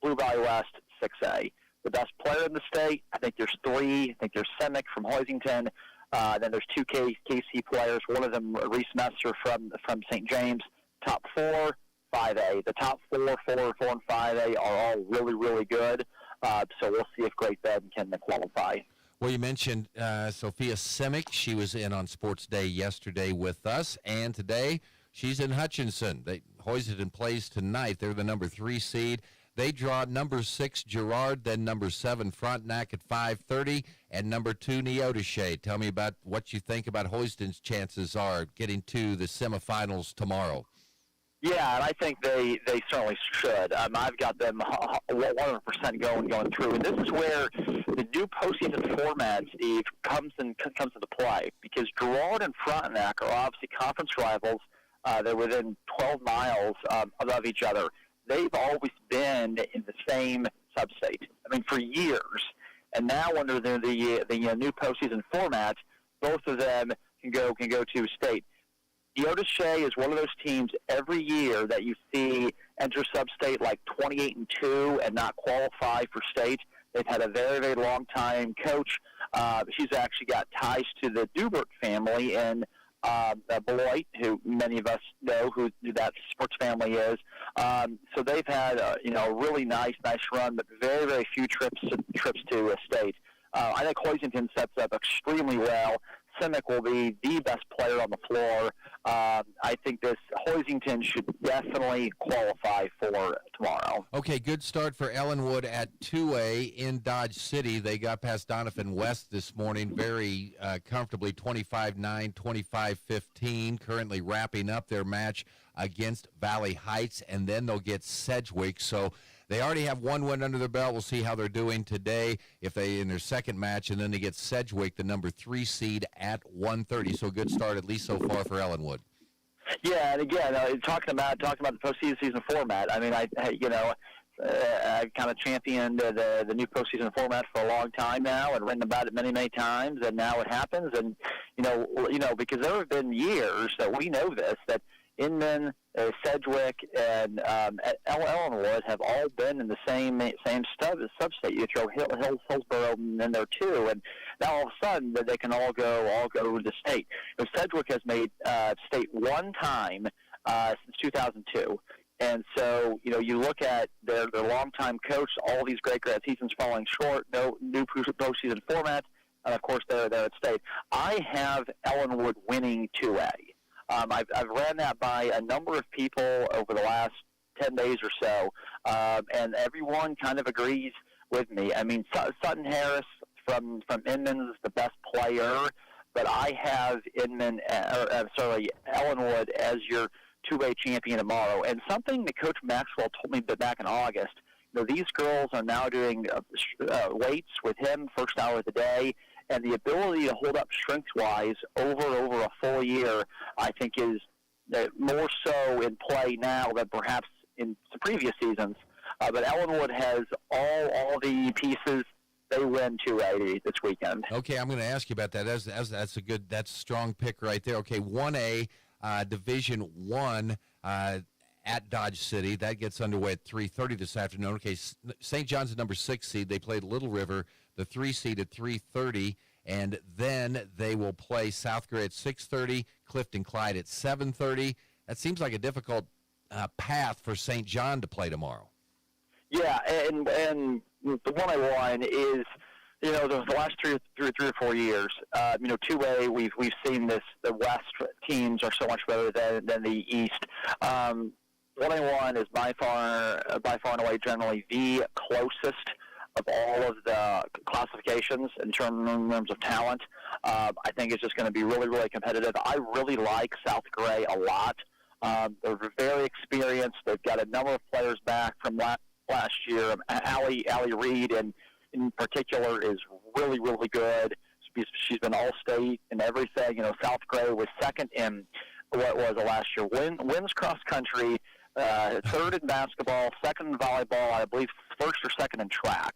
Blue Valley West, 6A. The best player in the state, I think there's 3. I think there's Semick from Hoisington. Then there's 2 KC players. One of them, Reese Messer from St. James. Top 4, 5A. The top 4, and 5A are all really, really good. So we'll see if Great Bend can qualify. Well, you mentioned Sophia Semick. She was in on Sports Day yesterday with us, and today she's in Hutchinson. Hoisington plays tonight. They're the number 3 seed. They draw number 6 Girard, then number 7 Frontenac at 5:30, and number 2 Neodesha. Tell me about what you think about Hoisington's chances are getting to the semifinals tomorrow. Yeah, and I think they certainly should. I've got them 100% going through, and this is where the new postseason format, Steve, comes into play, because Girard and Frontenac are obviously conference rivals. They're within 12 miles of each other. They've always been in the same sub-state. I mean, for years. And now under the new postseason format, both of them can go to state. Deotis Shea is one of those teams every year that you see enter sub-state like 28-2 and not qualify for state. They've had a very, very long time coach. She's actually got ties to the Dubert family in Beloit, who many of us know who that sports family is. So they've had a really nice run, but very, very few trips to state. I think Hoisington sets up extremely well. Simic will be the best player on the floor. I think this Hoisington should definitely qualify for tomorrow. Okay, good start for Ellenwood at 2A in Dodge City. They got past Donovan West this morning very comfortably, 25-9, 25-15, currently wrapping up their match against Valley Heights, and then they'll get Sedgwick. So they already have one win under their belt. We'll see how they're doing today if they in their second match, and then they get Sedgwick, the number 3 seed, at 1:30. So a good start, at least so far, for Ellenwood. Yeah, and again, talking about the postseason format. I mean, I've kind of championed the new postseason format for a long time now, and written about it many times. And now it happens, and because there have been years that we know this, that Inman, Sedgwick, and Ellenwood have all been in the same sub-state. You throw Hillsborough in there too, and now all of a sudden they can all go to state. Sedgwick has made state one time since 2002. And so, you look at their longtime coach, all these great seasons falling short, no new postseason format, and of course they're at state. I have Ellenwood winning 2A. I've ran that by a number of people over the last 10 days or so, and everyone kind of agrees with me. I mean, Sutton Harris from Inman is the best player, but I have Ellenwood as your 2A champion tomorrow. And something that Coach Maxwell told me back in August, these girls are now doing weights with him first hour of the day, and the ability to hold up strength-wise over a full year, I think, is more so in play now than perhaps in the previous seasons. But Ellenwood has all the pieces. They win 2A this weekend. Okay, I'm going to ask you about that. That's a strong pick right there. Okay, 1A, Division 1 at Dodge City. That gets underway at 3:30 this afternoon. Okay, St. John's the number 6 seed. They played Little River, the 3 seed, at 3:30, and then they will play South Gray at 6:30, Clifton Clyde at 7:30. That seems like a difficult path for St. John to play tomorrow. Yeah, and the one I won is, the last three or 4 year, 2A, we've seen this. The West teams are so much better than the East. 1A1 is by far and away generally the closest of all of the classifications in terms of talent. I think it's just going to be really, really competitive. I really like South Gray a lot. They're very experienced. They've got a number of players back from last year. Allie Reed, in particular, is really, really good. She's been all-state and everything. South Gray was second in what was the last year. Wins cross country, third in basketball, second in volleyball, I believe first or second in track.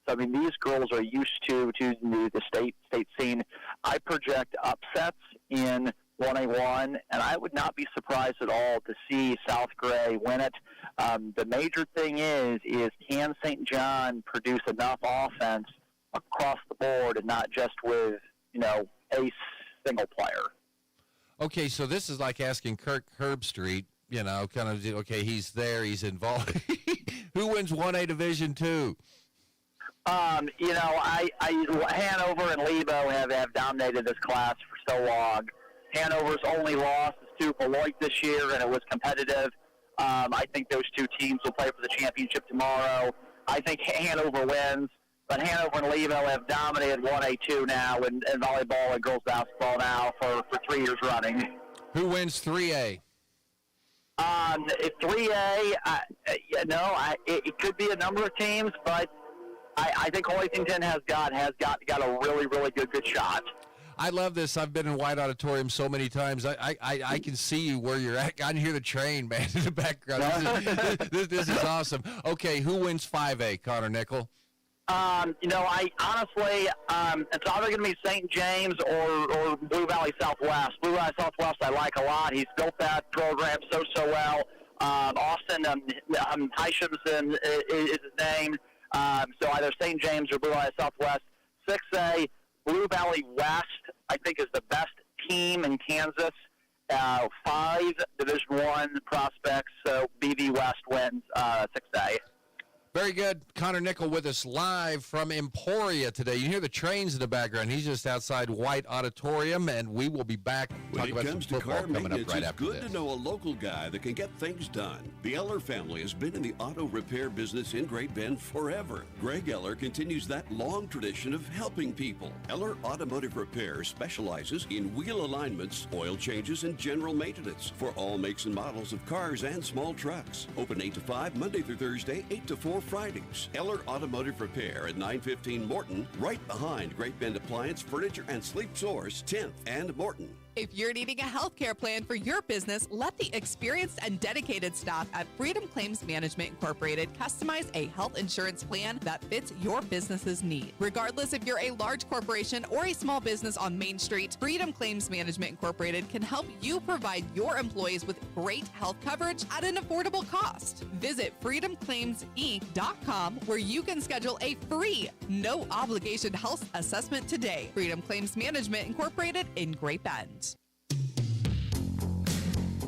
So, I mean, these girls are used to the state scene. I project upsets in 1A1, and I would not be surprised at all to see South Gray win it. The major thing is can St. John produce enough offense across the board and not just with, a single player? Okay, so this is like asking Kirk Herbstreit, he's there, he's involved. Who wins 1A Division 2? Hanover and Lebo have dominated this class for so long. Hanover's only loss is to Beloit this year, and it was competitive. I think those two teams will play for the championship tomorrow. I think Hanover wins, but Hanover and Lebo have dominated 1A2 now in volleyball and girls basketball now for 3 years running. Who wins 3A? 3A, it could be a number of teams, but I think Hoisington has got a really, really good shot. I love this. I've been in White Auditorium so many times. I can see you where you're at. I can hear the train, man, in the background. This is awesome. Okay, who wins 5A, Connor Nickel? I honestly, it's either going to be St. James or Blue Valley Southwest. Blue Valley Southwest I like a lot. He's built that program so well. Austin Heishamson is his name. So either St. James or Blue Valley Southwest. 6A, Blue Valley West, I think, is the best team in Kansas. 5 Division I prospects, so BV West wins 6A. Very good. Connor Nickel with us live from Emporia today. You hear the trains in the background. He's just outside White Auditorium, and we will be back When talking it about comes some to football car coming up maintenance, right it's after good this. to know a local guy that can get things done. The Eller family has been in the auto repair business in Great Bend forever. Greg Eller continues that long tradition of helping people. Eller Automotive Repair specializes in wheel alignments, oil changes, and general maintenance for all makes and models of cars and small trucks. Open 8 to 5 Monday through Thursday, 8 to 4 Fridays. Eller Automotive Repair at 915 Morton, right behind Great Bend Appliance, Furniture, and Sleep Source, 10th and Morton. If you're needing a healthcare plan for your business, let the experienced and dedicated staff at Freedom Claims Management Incorporated customize a health insurance plan that fits your business's need. Regardless if you're a large corporation or a small business on Main Street, Freedom Claims Management Incorporated can help you provide your employees with great health coverage at an affordable cost. Visit freedomclaimsinc.com where you can schedule a free, no obligation health assessment today. Freedom Claims Management Incorporated in Great Bend.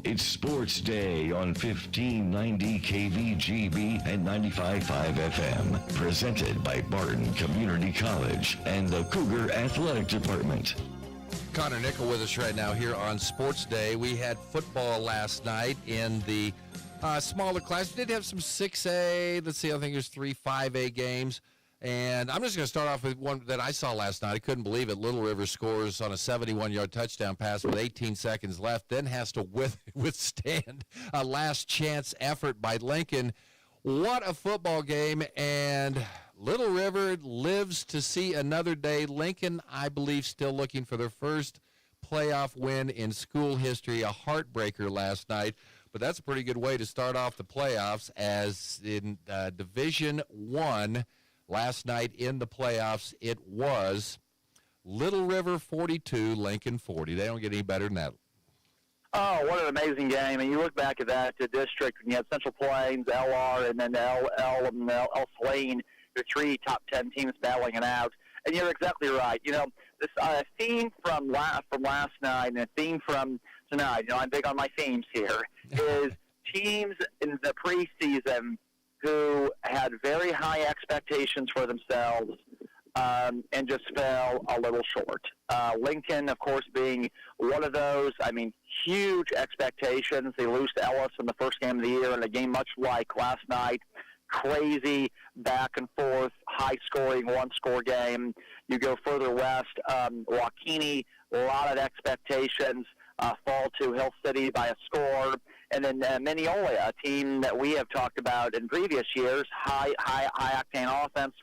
It's Sports Day on 1590 KVGB and 95.5 FM. Presented by Barton Community College and the Cougar Athletic Department. Connor Nickel with us right now here on Sports Day. We had football last night in the smaller class. We did have some 6A. Let's see, I think there's 3 5A games. And I'm just going to start off with one that I saw last night. I couldn't believe it. Little River scores on a 71-yard touchdown pass with 18 seconds left, then has to withstand a last-chance effort by Lincoln. What a football game, and Little River lives to see another day. Lincoln, I believe, still looking for their first playoff win in school history, a heartbreaker last night. But that's a pretty good way to start off the playoffs, as in Division I. Last night in the playoffs, it was Little River 42, Lincoln 40. They don't get any better than that. Oh, what an amazing game. And you look back at that district, and you had Central Plains, LR, and then El Saline, your 3 top 10 teams battling it out. And you're exactly right. You know, this theme from last night and a theme from tonight, you know, I'm big on my themes here, is teams in the preseason who had very high expectations for themselves and just fell a little short. Lincoln, of course, being one of those. I mean, huge expectations. They lose to Ellis in the first game of the year in a game much like last night. Crazy back and forth, high-scoring, one-score game. You go further west, Waukene, a lot of expectations, fall to Hill City by a score. And then Mineola, a team that we have talked about in previous years, high-octane offense.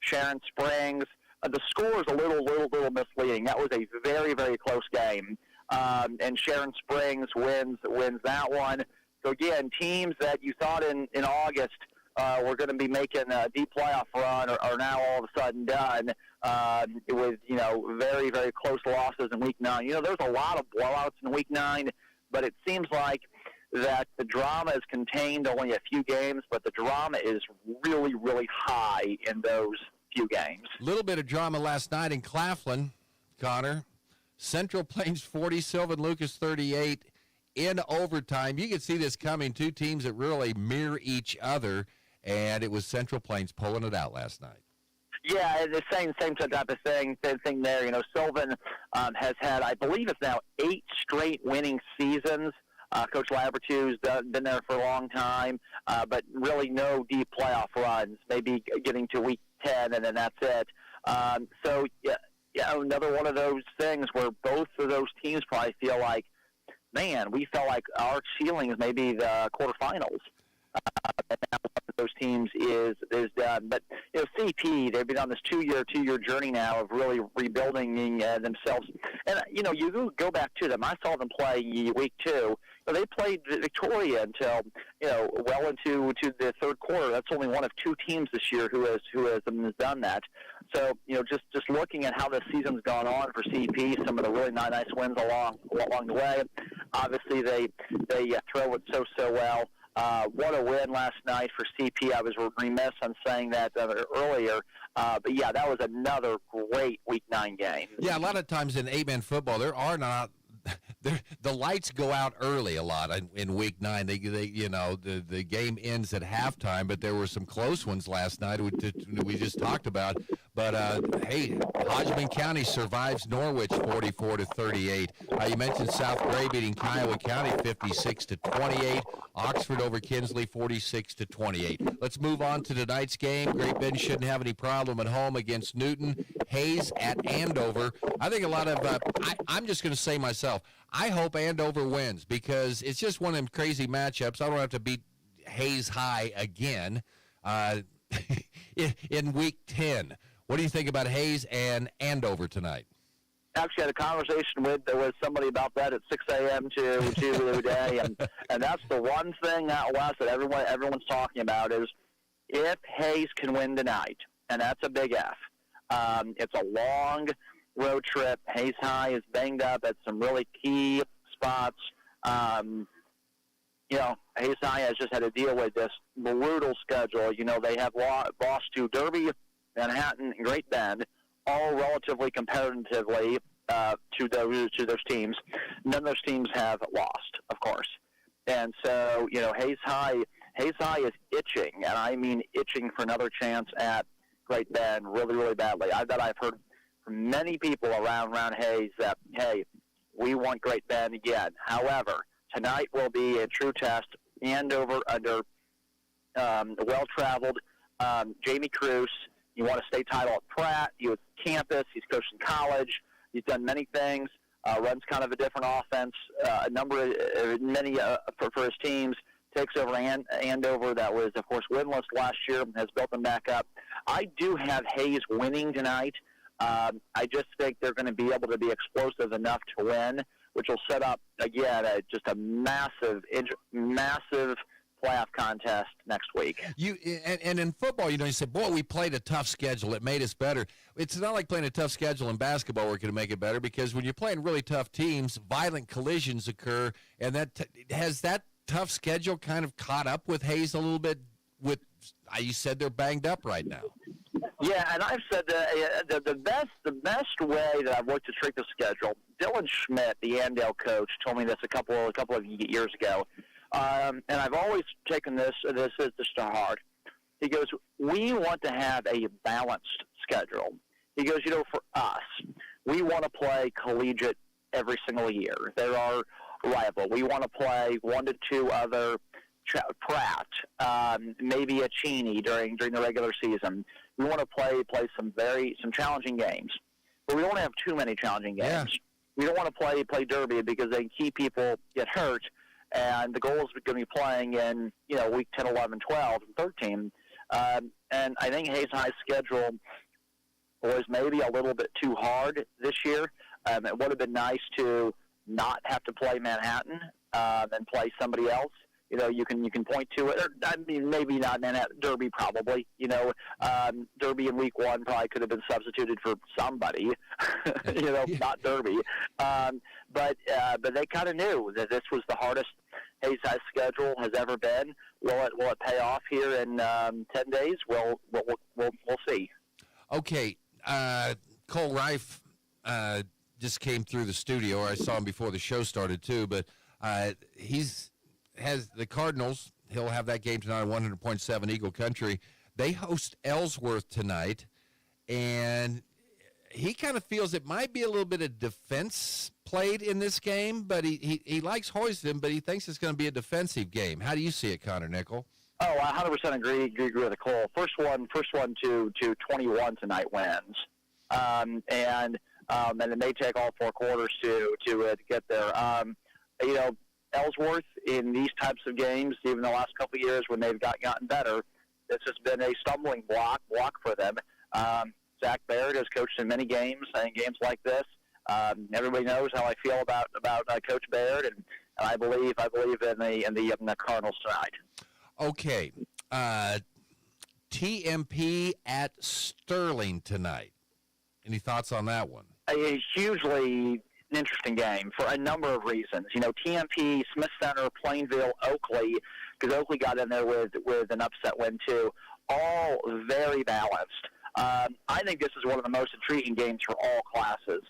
Sharon Springs. The score is a little misleading. That was a very, very close game. And Sharon Springs wins that one. So, again, teams that you thought in August were going to be making a deep playoff run are now all of a sudden done with, you know, very, very close losses in Week 9. You know, there's a lot of blowouts in Week 9, but it seems like that the drama is contained to only a few games, but the drama is really, really high in those few games. A little bit of drama last night in Claflin, Connor. Central Plains 40, Sylvan Lucas 38 in overtime. You could see this coming. 2 teams that really mirror each other, and it was Central Plains pulling it out last night. Yeah, the same type of thing there. You know, Sylvan has had, I believe it's now 8 straight winning seasons. Coach Labertu's been there for a long time, but really no deep playoff runs, maybe getting to Week 10, and then that's it. So, another one of those things where both of those teams probably feel like, man, we felt like our ceiling is maybe the quarterfinals. those teams is done. But CP, they've been on this two-year journey now of really rebuilding themselves. And you go back to them. I saw them play week 2. They played Victoria until well into the third quarter. That's only one of 2 teams this year who has done that. So just looking at how the season's gone on for CP, some of the really nice wins along the way. Obviously, they throw it so well. What a win last night for CP. I was remiss on saying that earlier. But, yeah, that was another great Week 9 game. Yeah, a lot of times in 8-man football, the lights go out early a lot in Week 9. The game ends at halftime, but there were some close ones last night we just talked about. But, hey, Hodgman County survives Norwich 44-38. You mentioned South Gray beating Kiowa County 56-28. Oxford over Kinsley 46-28. Let's move on to tonight's game. Great Bend shouldn't have any problem at home against Newton. Hayes at Andover. I think a lot of I'm just going to say myself, I hope Andover wins because it's just one of them crazy matchups. I don't have to beat Hayes High again in Week 10. What do you think about Hayes and Andover tonight? Actually had a conversation with somebody about that at 6 a.m. today, and that's the one thing out west that everyone's talking about is if Hayes can win tonight, and that's a big F. It's a long road trip. Hayes High is banged up at some really key spots. Hayes High has just had to deal with this brutal schedule. They have lost to Derby, Manhattan, and Great Bend, all relatively competitively to those teams. None of those teams have lost, of course. And so, Hayes High is itching, and I mean itching for another chance at Great Bend really, really badly. I've heard from many people around Hayes that, hey, we want Great Bend again. However, tonight will be a true test. Andover under well-traveled Jamie Cruz. He won a state title at Pratt. He was campus. He's coached in college. He's done many things. Runs kind of a different offense. For his teams. Takes over Andover, that was, of course, winless last year, has built them back up. I do have Hayes winning tonight. I just think they're going to be able to be explosive enough to win, which will set up, again, just a massive playoff contest next week. And in football, you say, boy, we played a tough schedule. It made us better. It's not like playing a tough schedule in basketball where it can make it better because when you're playing really tough teams, violent collisions occur, and has that tough schedule kind of caught up with Hayes a little bit? You said they're banged up right now. Yeah, and I've said that the best way that I've looked to trick the schedule. Dylan Schmidt, the Andale coach, told me this a couple of years ago, and I've always taken this is just to heart. He goes, we want to have a balanced schedule. He goes, for us, we want to play collegiate every single year. There are rival. We want to play 1 to 2 other Pratt, maybe a Cheney during the regular season. We want to play some challenging games, but we don't want to have too many challenging games. Yeah. We don't want to play Derby because they key people get hurt, and the goal is going to be playing in week 10, 11, 12, and 13. And I think Hayes High's schedule was maybe a little bit too hard this year. It would have been nice to not have to play Manhattan and play somebody else. You can point to it. Or, I mean, maybe not Manhattan. Derby probably. Derby in week 1 probably could have been substituted for somebody. Not Derby. But they kind of knew that this was the hardest Hayes High schedule has ever been. Will it pay off here in 10 days? We'll see. Okay, Cole Reif just came through the studio. I saw him before the show started too, but has the Cardinals. He'll have that game tonight on 100.7 Eagle Country. They host Ellsworth tonight, and he kind of feels it might be a little bit of defense played in this game, but he likes Hoiston, but he thinks it's going to be a defensive game. How do you see it, Connor Nickel? Oh, I 100% agree with Cole. First one to 21 tonight wins, and it may take all 4 quarters to get there. Ellsworth in these types of games, even the last couple of years when they've gotten better, It's just been a stumbling block for them. Zach Barrett has coached in many games, and games like this. Everybody knows how I feel about Coach Barrett, and I believe in the Cardinals tonight. Okay, TMP at Sterling tonight. Any thoughts on that one? A hugely interesting game for a number of reasons. You know, TMP, Smith Center, Plainville, Oakley, because Oakley got in there with an upset win too. All very balanced. I think this is one of the most intriguing games for all classes.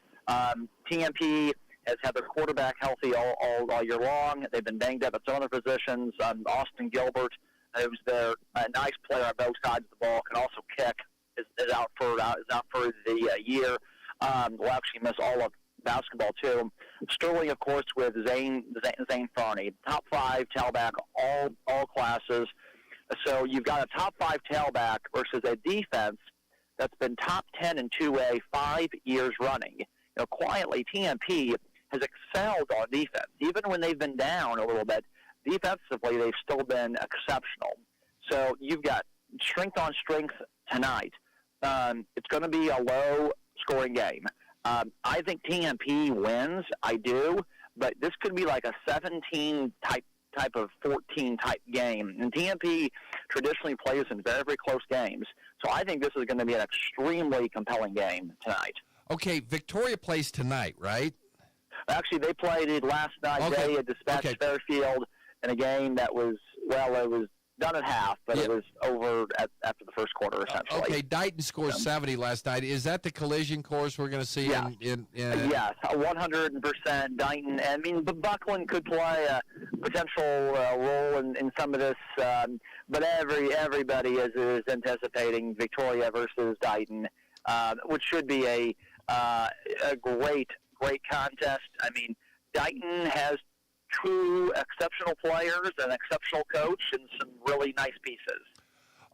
TMP has had their quarterback healthy all year long. They've been banged up at some other positions. Austin Gilbert, who's a nice player on both sides of the ball, can also kick, is out for the year. Will actually miss all of basketball too. Sterling, of course, with Zane Farney, top 5 tailback all classes. So you've got a top 5 tailback versus a defense that's been top 10 in 2A 5 years running. You know, quietly, TMP has excelled on defense. Even when they've been down a little bit, defensively, they've still been exceptional. So you've got strength on strength tonight. It's going to be a low-scoring game. I think TMP wins. I do. But this could be like a 17 type of 14 type game. And TMP traditionally plays in very, very close games. So I think this is going to be an extremely compelling game tonight. Okay, Victoria plays tonight, right? Actually, they played it last night. Okay. They had dispatched Fairfield in a game that was, it was done at half, but it was over after the first quarter, essentially. Okay, Dighton scored 70 last night. Is that the collision course we're going to see? Yeah. Yes, 100% Dighton. I mean, Buckland could play a potential role in some of this, but everybody is anticipating Victoria versus Dighton, which should be a great contest. I mean, Dighton has 2 exceptional players, an exceptional coach, and some really nice pieces.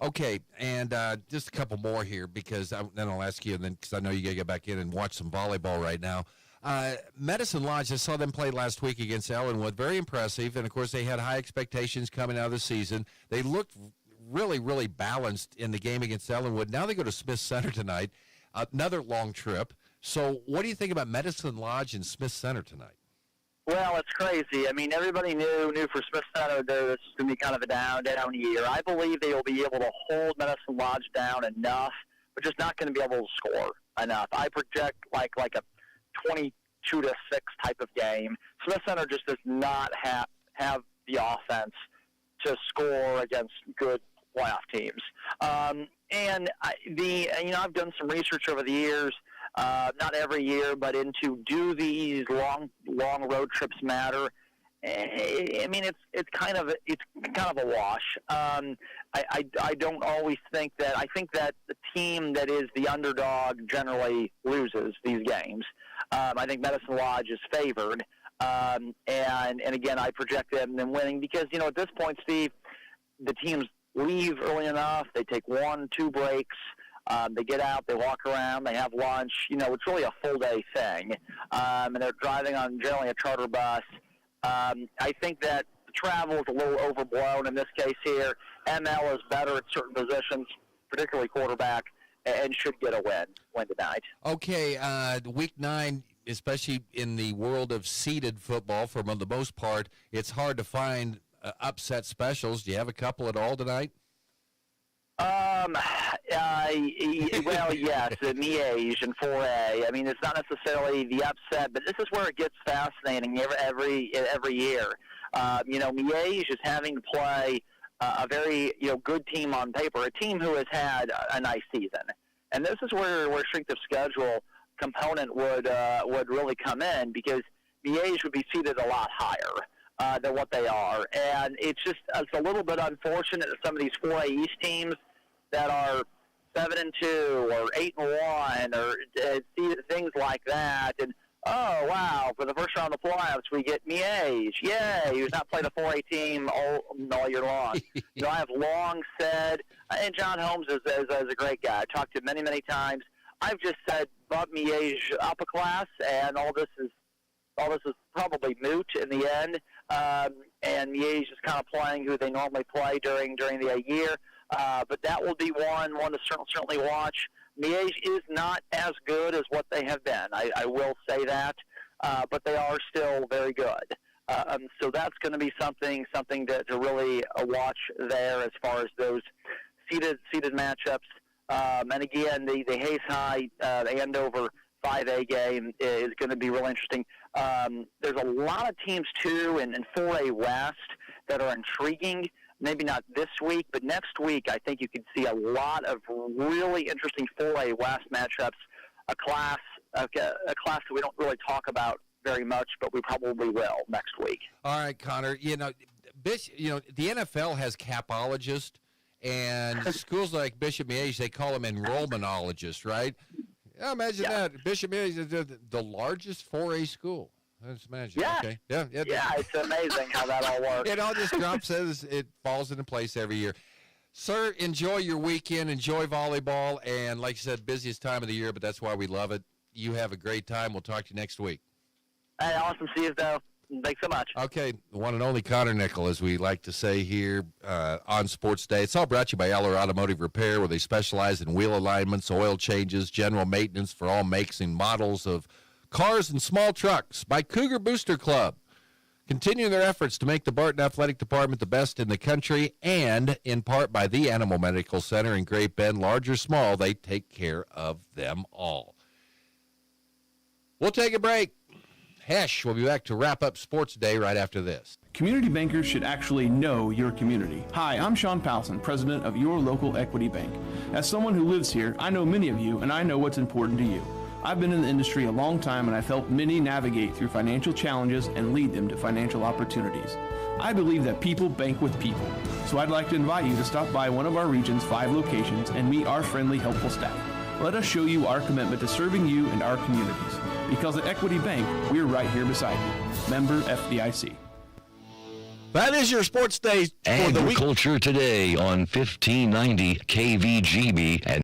Okay, and just a couple more here because then I'll ask you, and then because I know you got to get back in and watch some volleyball right now. Medicine Lodge, I saw them play last week against Ellenwood. Very impressive, and of course they had high expectations coming out of the season. They looked really, really balanced in the game against Ellenwood. Now they go to Smith Center tonight, another long trip. So what do you think about Medicine Lodge and Smith Center tonight? Well, it's crazy. I mean, everybody knew for Smith Center this was going to be kind of a down year. I believe they will be able to hold Medicine Lodge down enough, but just not going to be able to score enough. I project like a 22-6 type of game. Smith Center just does not have the offense to score against good playoff teams. And I've done some research over the years. Not every year, but do these long road trips matter? I mean, it's kind of a wash. I don't always think that. I think that the team that is the underdog generally loses these games. I think Medicine Lodge is favored, and again, I project them winning because at this point, Steve, the teams leave early enough. They take 1-2 breaks. They get out, they walk around, they have lunch. It's really a full-day thing. And they're driving on generally a charter bus. I think that the travel is a little overblown in this case here. ML is better at certain positions, particularly quarterback, and should get a win tonight. Okay, Week 9, especially in the world of seeded football, for the most part, it's hard to find upset specials. Do you have a couple at all tonight? Well, yes, Miege and 4A. I mean, it's not necessarily the upset, but this is where it gets fascinating every year. Miege is having to play a very good team on paper, a team who has had a nice season, and this is where strength of schedule component would really come in because Miege would be seated a lot higher than what they are, and it's a little bit unfortunate that some of these 4A East teams that are 7-2 or 8-1 or things like that, and oh wow, for the first round of the playoffs we get Miege, yay! Who's not played a 4A team all year long. I have long said, and John Holmes is a great guy. I talked to him many times. I've just said bump Miege up a class, and all this is probably moot in the end. And Miege is kind of playing who they normally play during the year. But that will be one to certainly watch. Miege is not as good as what they have been. I will say that, but they are still very good. So that's going to be something to really watch there as far as those seeded matchups. And again, the Hayes High Andover 5A game is going to be real interesting. There's a lot of teams, too, in 4A West that are intriguing. Maybe not this week, but next week I think you could see a lot of really interesting 4A West matchups, a class that we don't really talk about very much, but we probably will next week. All right, Connor, the NFL has capologists, and schools like Bishop Miege, they call them enrollmentologists, right? Yeah, imagine that. Bishop Miege is the largest 4A school. Let's imagine. Yeah. Okay. Yeah. It's amazing how that all works. It all just drops as it falls into place every year. Sir, enjoy your weekend. Enjoy volleyball. And like you said, busiest time of the year, but that's why we love it. You have a great time. We'll talk to you next week. Hey, awesome. See you, though. Thanks so much. Okay. The one and only Connor Nickel, as we like to say here on Sports Day. It's all brought to you by Eller Automotive Repair, where they specialize in wheel alignments, oil changes, general maintenance for all makes and models of cars and small trucks. By Cougar Booster Club, continuing their efforts to make the Barton Athletic Department the best in the country, and in part by the Animal Medical Center in Great Bend. Large or small, they take care of them all. We'll take a break. Hesh, we'll be back to wrap up Sports Day right after this. Community bankers should actually know your community. Hi, I'm Sean Powelson, president of your local Equity Bank. As someone who lives here, I know many of you, and I know what's important to you. I've been in the industry a long time, and I've helped many navigate through financial challenges and lead them to financial opportunities. I believe that people bank with people, so I'd like to invite you to stop by one of our region's 5 locations and meet our friendly, helpful staff. Let us show you our commitment to serving you and our communities. Because at Equity Bank, we're right here beside you. Member FDIC. That is your Sports Day for the week. Agriculture Today on 1590 KVGB and